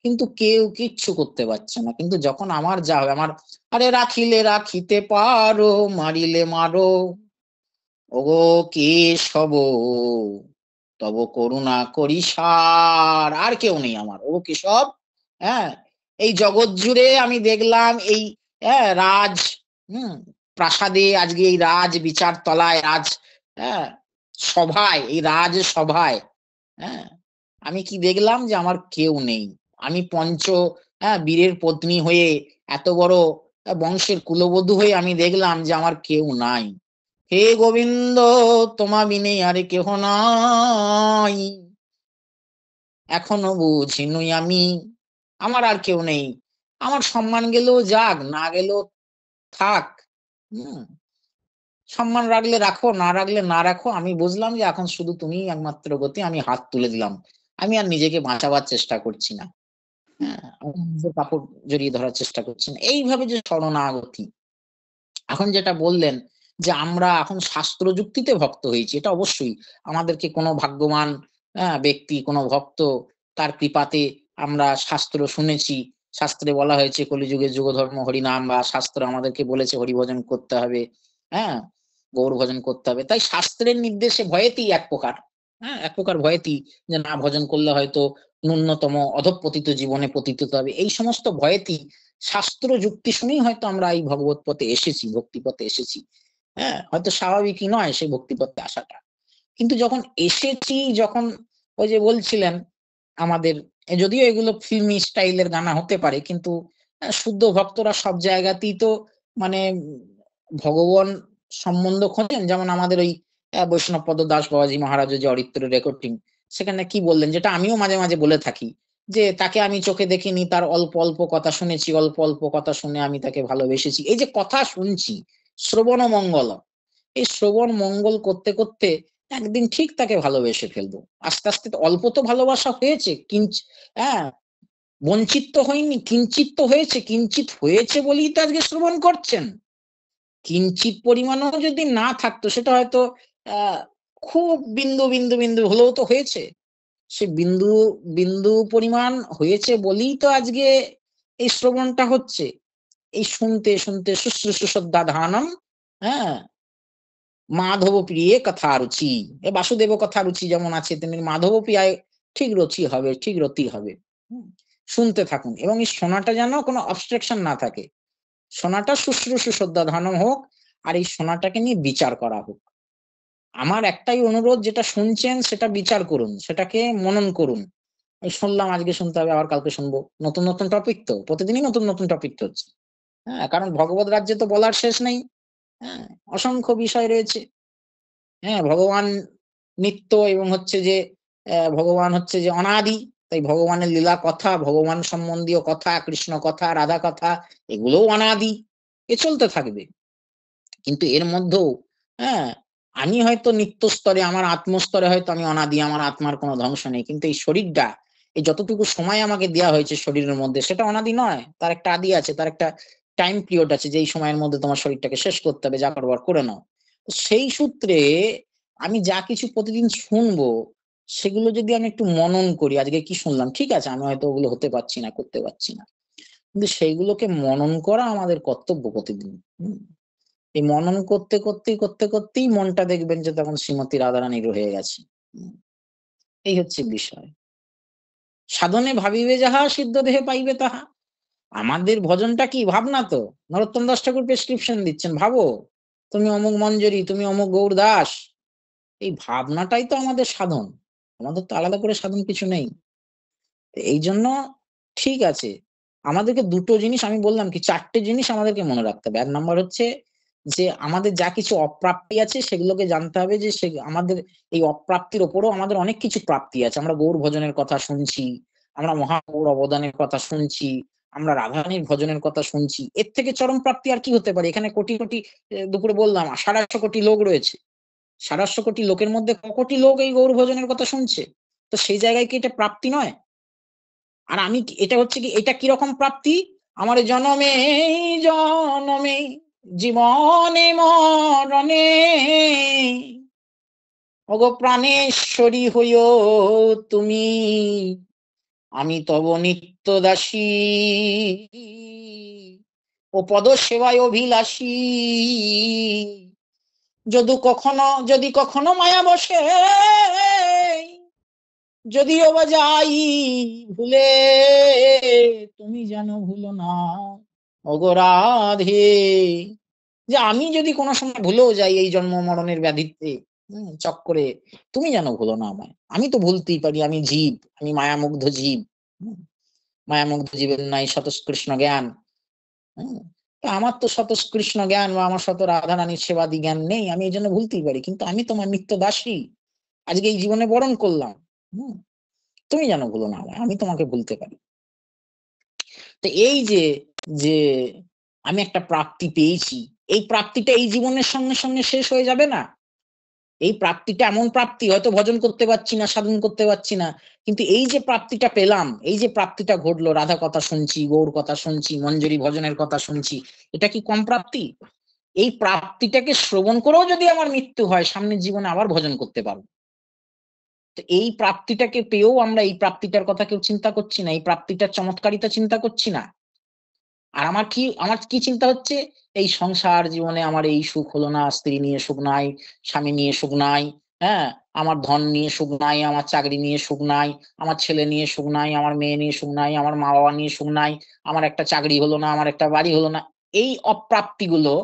কিন্তু কেউ কিচ্ছু করতে পারছে না। কিন্তু যখন আমার যা হবে, আমার আরে রাখিলে রাখিতে পারো, মারিলে মারো, ওগো কেশব, তব করুণা করি সার। আর কেউ নেই আমার, ও কেশব। হ্যাঁ, এই জগৎ জুড়ে আমি দেখলাম এই রাজ, প্রাসাদে, আজকে এই রাজ বিচার তলায়, রাজ হ্যাঁ সভায়, এই রাজ সভায়, হ্যাঁ আমি কি দেখলাম, যে আমার কেউ নেই। আমি বীরের পত্নী হয়ে, এত বড় বংশের কুলবধূ হয়ে আমি দেখলাম যে আমার কেউ নাই। হে গোবিন্দ, তোমা বিনে আরে কেহ নাই, এখনো বুঝিনুই আমি, আমার আর কেউ নেই। আমার সম্মান গেলেও যাক, না গেলেও থাক। হম, সম্মান রাখলে রাখো, না রাখলে না রাখো, আমি বুঝলাম যে এখন শুধু তুমিই একমাত্র গতি। আমি হাত তুলে দিলাম, আমি আর নিজেকে বাঁচাবার চেষ্টা করছি না। আমি নিজের কাপড় জড়িয়ে ধরার চেষ্টা করছি না। এইভাবে যে শরণাগতি, এখন যেটা বললেন যে আমরা এখন শাস্ত্র যুক্তিতে ভক্ত হয়েছি, এটা অবশ্যই আমাদেরকে কোনো ভাগ্যবান ব্যক্তি, কোনো ভক্ত, তার কৃপাতে আমরা শাস্ত্র শুনেছি, শাস্ত্রে বলা হয়েছে কলিযুগের যুগ ধর্ম হরিনাম, বা শাস্ত্র আমাদেরকে বলেছে হরিভজন করতে হবে, হ্যাঁ, গৌর ভজন করতে হবে। তাই শাস্ত্রের নির্দেশে ভয়েতেই এক প্রকার, হ্যাঁ, এক প্রকার ভয়েতেই, যে না ভজন করলে হয়তো ন্যূনতম অধঃপতিত জীবনে পতিত হতে হবে, এই সমস্ত ভয়েতেই শাস্ত্র যুক্তি শুনেই হয়তো আমরা এই ভগবত পথে এসেছি, ভক্তি পথে এসেছি। হ্যাঁ, হয়তো স্বাভাবিকই নয় সেই ভক্তি পথে আসাটা, কিন্তু যখন এসেছি, যখন ওই যে বলছিলেন আমাদের, যদিও এগুলো ফিল্মি স্টাইলের গানা হতে পারে, কিন্তু শুদ্ধ ভক্তরা সব জায়গাতেই তো মানে ভগবান সম্বন্ধ খোঁজেন। যেমন আমাদের ওই বৈষ্ণব পদ দাস বাবাজি মহারাজের যে অরিত্রের রেকর্ডিং, সেখানে কি বললেন, যেটা আমিও মাঝে মাঝে বলে থাকি, যে তাকে আমি চোখে দেখিনি, তার অল্প অল্প কথা শুনেছি, অল্প অল্প কথা শুনে আমি তাকে ভালোবেসেছি। এই যে কথা শুনছি, শ্রবণ মঙ্গল, এই শ্রবণ মঙ্গল করতে করতে একদিন ঠিক তাকে ভালোবেসে ফেলবো। আস্তে আস্তে তো অল্প তো ভালোবাসা হয়েছে, হ্যাঁ, বঞ্চিত তো হয়নি, কিঞ্চিত তো হয়েছে, কিঞ্চিত হয়েছে বলেই তো আজকে শ্রবণ করছেন। কিঞ্চিত পরিমাণও যদি না থাকতো, সেটা হয়তো আহ খুব বিন্দু বিন্দু বিন্দু হলেও তো হয়েছে। সে বিন্দু বিন্দু পরিমাণ হয়েছে বলেই তো আজকে এই শ্রবণটা হচ্ছে। এই শুনতে শুনতে শুশ্রূষু শ্রদ্ধা ধানম, হ্যাঁ, মাধব প্রিয়ে কথা রুচি, এ বাসুদেব কথা রুচি যেমন আছে, তেমনি মাধব প্রিয়ায় ঠিক রুচি হবে, ঠিক রতি হবে। শুনতে থাকুন, এবং এই শোনাটা যেন কোনো অবস্ট্রাকশন না থাকে, শোনাটা শুশ্রূষু শ্রদ্ধা ধানম হোক, আর এই শোনাটাকে নিয়ে বিচার করা হোক। আমার একটাই অনুরোধ, যেটা শুনছেন সেটা বিচার করুন, সেটাকে মনন করুন। এই শুনলাম, আজকে শুনতে হবে, আবার কালকে শুনবো, নতুন নতুন টপিক তো প্রতিদিনই নতুন নতুন টপিক হচ্ছে। হ্যাঁ, কারণ ভগবত রাজ্যে তো বলার শেষ নেই। হ্যাঁ, অসংখ্য বিষয় রয়েছে। হ্যাঁ, ভগবান নিত্য, এবং হচ্ছে যে ভগবান হচ্ছে যে অনাদি। তাই ভগবানের লীলা কথা, ভগবান সম্বন্ধীয় কথা, কৃষ্ণ কথা, রাধা কথা, এগুলোও অনাদি, এ চলতে থাকবে। কিন্তু এর মধ্যেও, হ্যাঁ, আমি হয়তো নিত্য স্তরে, আমার আত্মস্তরে হয়তো আমি অনাদি, আমার আত্মার কোনো ধ্বংস নেই, কিন্তু এই শরীরটা, এই যতটুকু সময় আমাকে দেওয়া হয়েছে শরীরের মধ্যে, সেটা অনাদি নয়, তার একটা আদি আছে, তার একটা টাইম পিরিয়ড আছে, যে এই সময়ের মধ্যে তোমার শরীরটাকে শেষ করতে হবে, যা করবার করে নাও। তো সেই সূত্রে আমি যা কিছু প্রতিদিন শুনবো, সেগুলো যদি আমি একটু মনন করি, আজকে কি শুনলাম, ঠিক আছে, আমি হয়তো ওগুলো হতে পারছি না, করতে পারছি না, কিন্তু সেইগুলোকে মনন করা আমাদের কর্তব্য প্রতিদিন। হম, এই মনন করতে করতে করতে করতেই মনটা দেখবেন যে তখন শ্রীমতী রাধারানীর হয়ে গেছে। হম, এই হচ্ছে বিষয়। সাধনে ভাবিবে যাহা, সিদ্ধ দেহে পাইবে তাহা। আমাদের ভজনটা কি ভাবনা? তো নরোত্তম দাস ঠাকুর প্রেসক্রিপশন দিচ্ছেন, ভাবো তুমি অমুক মঞ্জরি, তুমি অমুক গৌর দাস। এই ভাবনাটাই তো আমাদের সাধন, আমাদের তো আলাদা করে সাধন কিছু নেই। এই জন্য ঠিক আছে, আমাদেরকে দুটো জিনিস, আমি বললাম কি, চারটে জিনিস আমাদেরকে মনে রাখতে হবে। এক নম্বর হচ্ছে যে আমাদের যা কিছু অপ্রাপ্তি আছে সেগুলোকে জানতে হবে, যে সে আমাদের এই অপ্রাপ্তির ওপরও আমাদের অনেক কিছু প্রাপ্তি আছে। আমরা গৌর ভজনের কথা শুনছি, আমরা মহাগৌর অবদানের কথা শুনছি, আমরা রাধারানীর ভজনের কথা শুনছি, এর থেকে চরম প্রাপ্তি আর কি হতে পারে? এখানে কোটি কোটি, দুপুরে বললাম 850 কোটি লোক রয়েছে, 850 কোটি লোকের মধ্যে ক কোটি লোক এই গৌর ভজনের কথা শুনছে? তো সেই জায়গায় কি এটা প্রাপ্তি নয়? আর আমি এটা হচ্ছে কি, এটা কিরকম প্রাপ্তি? আমার জনমে জনমে, জীবনে মরণে, ওগো প্রাণেশ্বরী হইও তুমি, আমি তব নিত্য দাসী, ও পদ সেবায় অভিলাষী। যদি কখনো মায়া বসে, যদিও বা যাই ভুলে, তুমি যেন ভুলো না ওগো রাধে। যে আমি যদি কোনো সময় ভুলেও যাই এই জন্ম মরণের ব্যাধিতে, চক্করে, তুমি যেন ভুলো না আমায়। আমি তো ভুলতেই পারি, আমি জীব, আমি মায়ামুগ্ধ জীব। মায়ামুগ্ধ জীবের নাই স্বতঃস্পৃষ্ট জ্ঞান। হম, তো আমার তো স্বতঃস্পৃষ্ট জ্ঞান, বা আমার শত রাধারানীর সেবাদি জ্ঞান নেই, আমি এই জন্য ভুলতেই পারি, কিন্তু আমি তোমার নিত্য দাসী, আজকে এই জীবনে বরণ করলাম। হম, তুমি যেন ভুলো না আমায়, আমি তোমাকে ভুলতে পারি। তো এই যে যে আমি একটা প্রাপ্তি পেয়েছি, এই প্রাপ্তিটা এই জীবনের সঙ্গে সঙ্গে শেষ হয়ে যাবে না। এই প্রাপ্তিটা এমন প্রাপ্তি, হয়তো ভজন করতে পারছি না, সাধন করতে পারছি না, কিন্তু এই যে প্রাপ্তিটা পেলাম, এই যে প্রাপ্তিটা ঘটলো, রাধা কথা শুনছি, গৌর কথা শুনছি, মঞ্জরি ভজনের কথা শুনছি, এটা কি কম প্রাপ্তি? এই প্রাপ্তিটাকে শ্রবণ করেও যদি আমার মৃত্যু হয়, সামনের জীবনে আবার ভজন করতে পারবো। তো এই প্রাপ্তিটাকে পেয়েও আমরা এই প্রাপ্তিটার কথা কেউ চিন্তা করছি না, এই প্রাপ্তিটার চমৎকারিতা চিন্তা করছি না। আর আমার কি চিন্তা হচ্ছে, এই সংসার জীবনে আমার এই সুখ হলো না, স্ত্রী নিয়ে সুখ নাই, স্বামী নিয়ে সুখ নাই, হ্যাঁ, আমার ধন নিয়ে সুখ নাই, আমার চাকরি নিয়ে সুখ নাই, আমার ছেলে নিয়ে সুখ নাই, আমার মেয়ে নিয়ে সুখ নাই, আমার মা বাবা নিয়ে সুখ নাই, আমার একটা চাকরি হলো না, আমার একটা বাড়ি হলো না। এই অপ্রাপ্তিগুলো,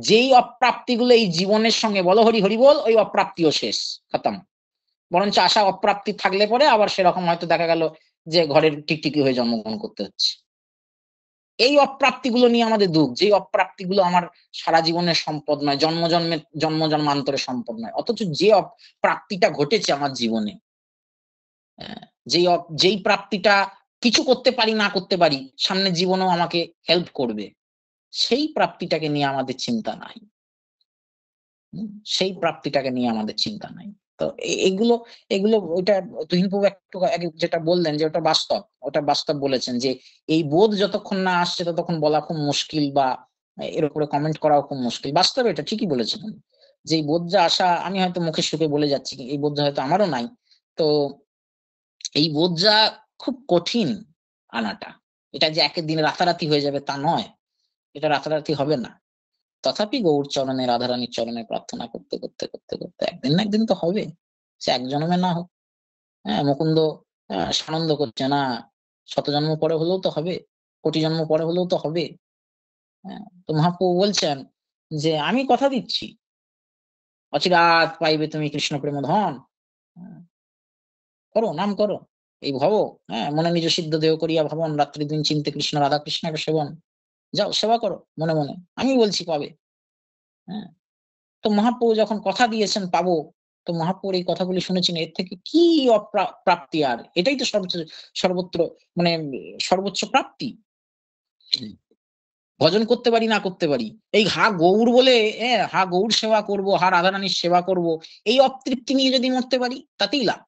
যেই অপ্রাপ্তিগুলো এই জীবনের সঙ্গে, বলো হরি হরি বল, ওই অপ্রাপ্তিও শেষ, খতম। বরঞ্চ আশা অপ্রাপ্তি থাকলে পরে আবার সেরকম হয়তো দেখা গেল যে ঘরের টিকটিকি হয়ে জন্মগ্রহণ করতে হচ্ছে। এই অপ্রাপ্তিগুলো নিয়ে আমাদের দুঃখ, যে অপ্রাপ্তিগুলো আমার সারা জীবনের সম্পদ নয়, জন্ম জন্মান্তরের সম্পদ নয়, অথচ যে প্রাপ্তিটা ঘটেছে আমার জীবনে, যেই প্রাপ্তিটা কিছু করতে পারি না করতে পারি, সামনের জীবনেও আমাকে হেল্প করবে, সেই প্রাপ্তিটাকে নিয়ে আমাদের চিন্তা নাই। সেই প্রাপ্তিটাকে নিয়ে আমাদের চিন্তা নাই। তো এগুলো এগুলো ওইটা তুহিনবাবু একটু আগে যেটা বললেন যে ওটা বাস্তব বলেছেন, যে এই বোধ যতক্ষণ না আসছে ততক্ষণ বলা খুব মুশকিল, বা এর উপরে কমেন্ট করাও খুব মুশকিল। বাস্তবে এটা ঠিকই বলেছেন, যে এই বোধটা আসা, আমি হয়তো মুখে সুখে বলে যাচ্ছি, এই বোধটা হয়তো আমারও নাই। তো এই বোধটা খুব কঠিন আনাটা। এটা যে একের দিনে রাতারাতি হয়ে যাবে তা নয়, এটা রাতারাতি হবে না। তথাপি গৌর চরণে, রাধারানীর চরণে প্রার্থনা করতে করতে করতে করতে একদিন না একদিন তো হবে, সে এক জন্মে না হোক। হ্যাঁ, মুকুন্দ সানন্দ করছে না, 100 জন্ম পরে হলেও তো হবে, কোটি জন্ম পরে হলেও তো হবে। হ্যাঁ, তো মহাপ্রভু বলছেন যে আমি কথা দিচ্ছি, অচিরাত পাইবে তুমি কৃষ্ণ প্রেম ধন। হ্যাঁ, করো, নাম করো, এই ভব, হ্যাঁ, মনে নিজ সিদ্ধ দেহ করিয়া ভাবন, রাত্রি দিন চিনতে কৃষ্ণ রাধা কৃষ্ণের সেবন। যাও সেবা করো মনে মনে, আমি বলছি পাবে। হ্যাঁ, তো মহাপ্রভু যখন কথা দিয়েছেন পাবো, তো মহাপ্রভুর এই কথাগুলি শুনেছেন, এর থেকে কি প্রাপ্তি আর, এটাই তো সর্বত্র মানে সর্বোচ্চ প্রাপ্তি। ভজন করতে পারি না করতে পারি, এই হা গৌর বলে, হা গৌর সেবা করব, হা রাধারানীর সেবা করব, এই অতৃপ্তি নিয়ে যদি মরতে পারি তাতেই লাভ।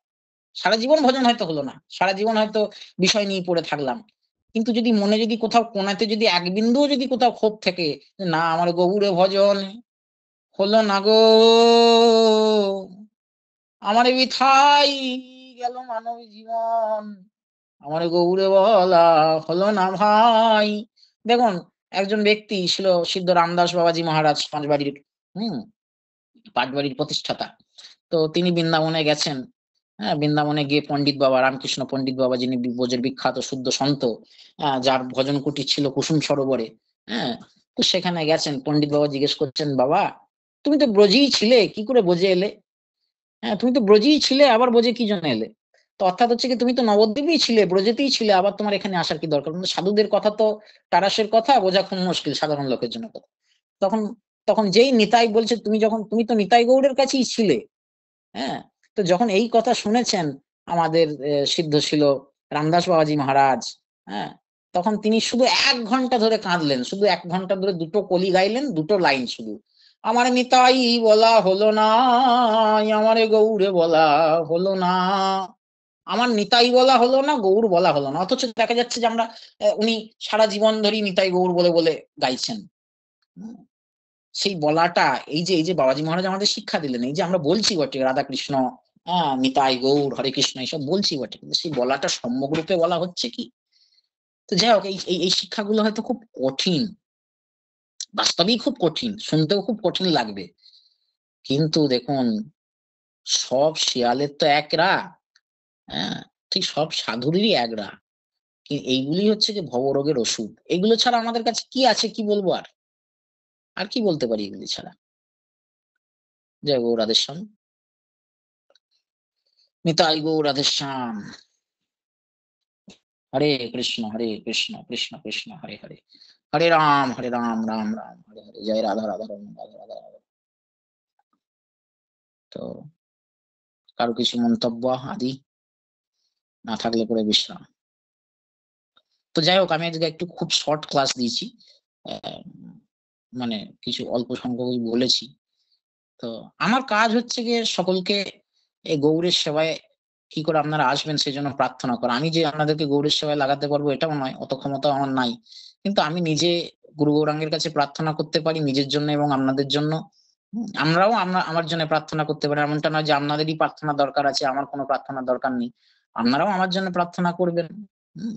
সারা জীবন ভজন হয়তো হলো না, সারা জীবন হয়তো বিষয় নিয়ে পড়ে থাকলাম, কিন্তু যদি মনে যদি কোথাও কোনাতে যদি এক বিন্দুও যদি কোথাও ক্ষোভ থেকে, না আমার গৌরে ভজন হলো না গো, আমার বৃথাই গেল মানব জীবন, আমার গৌরে বলা হলো না ভাই। দেখুন, একজন ব্যক্তি ছিল সিদ্ধ রামদাস বাবাজি মহারাজ, পাঁচবাড়ির পাটবাড়ির প্রতিষ্ঠাতা। তো তিনি বৃন্দাবনে গেছেন। হ্যাঁ, বৃন্দাবনে গিয়ে পণ্ডিত বাবা, রামকৃষ্ণ পণ্ডিত বাবা, যিনি ব্রজের বিখ্যাত শুদ্ধ সন্ত, যার ভজন কুটির ছিল কুসুম সরোবরে। হ্যাঁ, তো সেখানে গেছেন, পণ্ডিত বাবা জিজ্ঞেস করছেন, বাবা তুমি তো ব্রজেই ছিলে, কি করে ব্রজে এলে? হ্যাঁ, তুমি তো ব্রজেই ছিলে, আবার ব্রজে কি জন্য এলে? তো অর্থাৎ হচ্ছে কি, তুমি তো নবদ্বীপেই ছিলে, ব্রজেতেই ছিলে, আবার তোমার এখানে আসার কি দরকার? কিন্তু সাধুদের কথা তো তারাশের কথা, বোঝা খুব মুশকিল সাধারণ লোকের জন্য কথা। তখন তখন যেই নিতাই বলছে, তুমি তো নিতাই গৌড়ের কাছেই ছিলে। হ্যাঁ, তো যখন এই কথা শুনেছেন আমাদের সিদ্ধ ছিল রামদাস বাবাজি মহারাজ, হ্যাঁ, তখন তিনি শুধু 1 ঘন্টা ধরে কাঁদলেন, শুধু 1 ঘন্টা ধরে দুটো কলি গাইলেন, দুটো লাইন শুধু, আমার নিতাই বলা হলো না, আমারে গৌরে বলা হলো না, আমার নিতাই বলা হলো না, গৌর বলা হলো না। অথচ দেখা যাচ্ছে যে আমরা উনি সারা জীবন ধরেই নিতাই গৌর বলে বলে গাইছেন। সেই বলাটা, এই যে বাবাজি মহারাজ আমাদের শিক্ষা দিলেন, এই যে আমরা বলছি বটে রাধা কৃষ্ণ, নিতাই গৌর হরে কৃষ্ণ এইসব বলছি বটে, কিন্তু সেই বলাটা সম্যক রূপে বলা হচ্ছে কি? তো যাই হোক, এই শিক্ষাগুলো হয়তো খুব কঠিন, বাস্তবেই খুব কঠিন, শুনতেও খুব কঠিন লাগবে, কিন্তু দেখুন, সব শিয়ালের তো এক রা, হ্যাঁ, ঠিক সব সাধুরই এক রা। এইগুলি হচ্ছে যে ভবরোগের ওষুধ, এগুলো ছাড়া আমাদের কাছে কি আছে, কি বলবো আর কি বলতে পারি এগুলি ছাড়া? জয় গৌর রাধেশ্যাম, নিতাই গৌর রাধেশ্যাম। হরে কৃষ্ণ কৃষ্ণ কৃষ্ণ হরে হরে, হরে রাম রাম রাম হরে হরে, জয় রাধা রাধা রমন রাধা রাধা রাধা। তো কারো কিছু মন্তব্য আদি না থাকলে পরে বিশ্রাম। তো যাই হোক, আমি আজকে একটু খুব শর্ট ক্লাস দিয়েছি, মানে কিছু অল্প সংখ্যক বলেছি। তো আমার কাজ হচ্ছে গিয়ে সকলকে এই গৌরের সেবায় কি করে আপনারা আসবেন সেই জন্য প্রার্থনা করা। আমি যে আপনাদেরকে গৌরের সেবায় লাগাতে পারবো এটাও নয়, অত ক্ষমতা আমার নাই, কিন্তু আমি নিজে গুরু গৌরাঙ্গের কাছে প্রার্থনা করতে পারি নিজের জন্য এবং আপনাদের জন্য, আমরাও আমার জন্য প্রার্থনা করতে পারি, এমনটা নয় যে আপনাদেরই প্রার্থনা দরকার আছে, আমার কোনো প্রার্থনার দরকার নেই। আপনারাও আমার জন্য প্রার্থনা করবেন, হুম,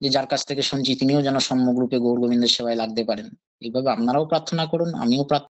যে যার কাছ থেকে শুনছি তিনিও যেন সম্যক রূপে গৌর গোবিন্দের সেবায় লাগতে পারেন। এইভাবে আপনারাও প্রার্থনা করুন, আমিও প্রার্থনা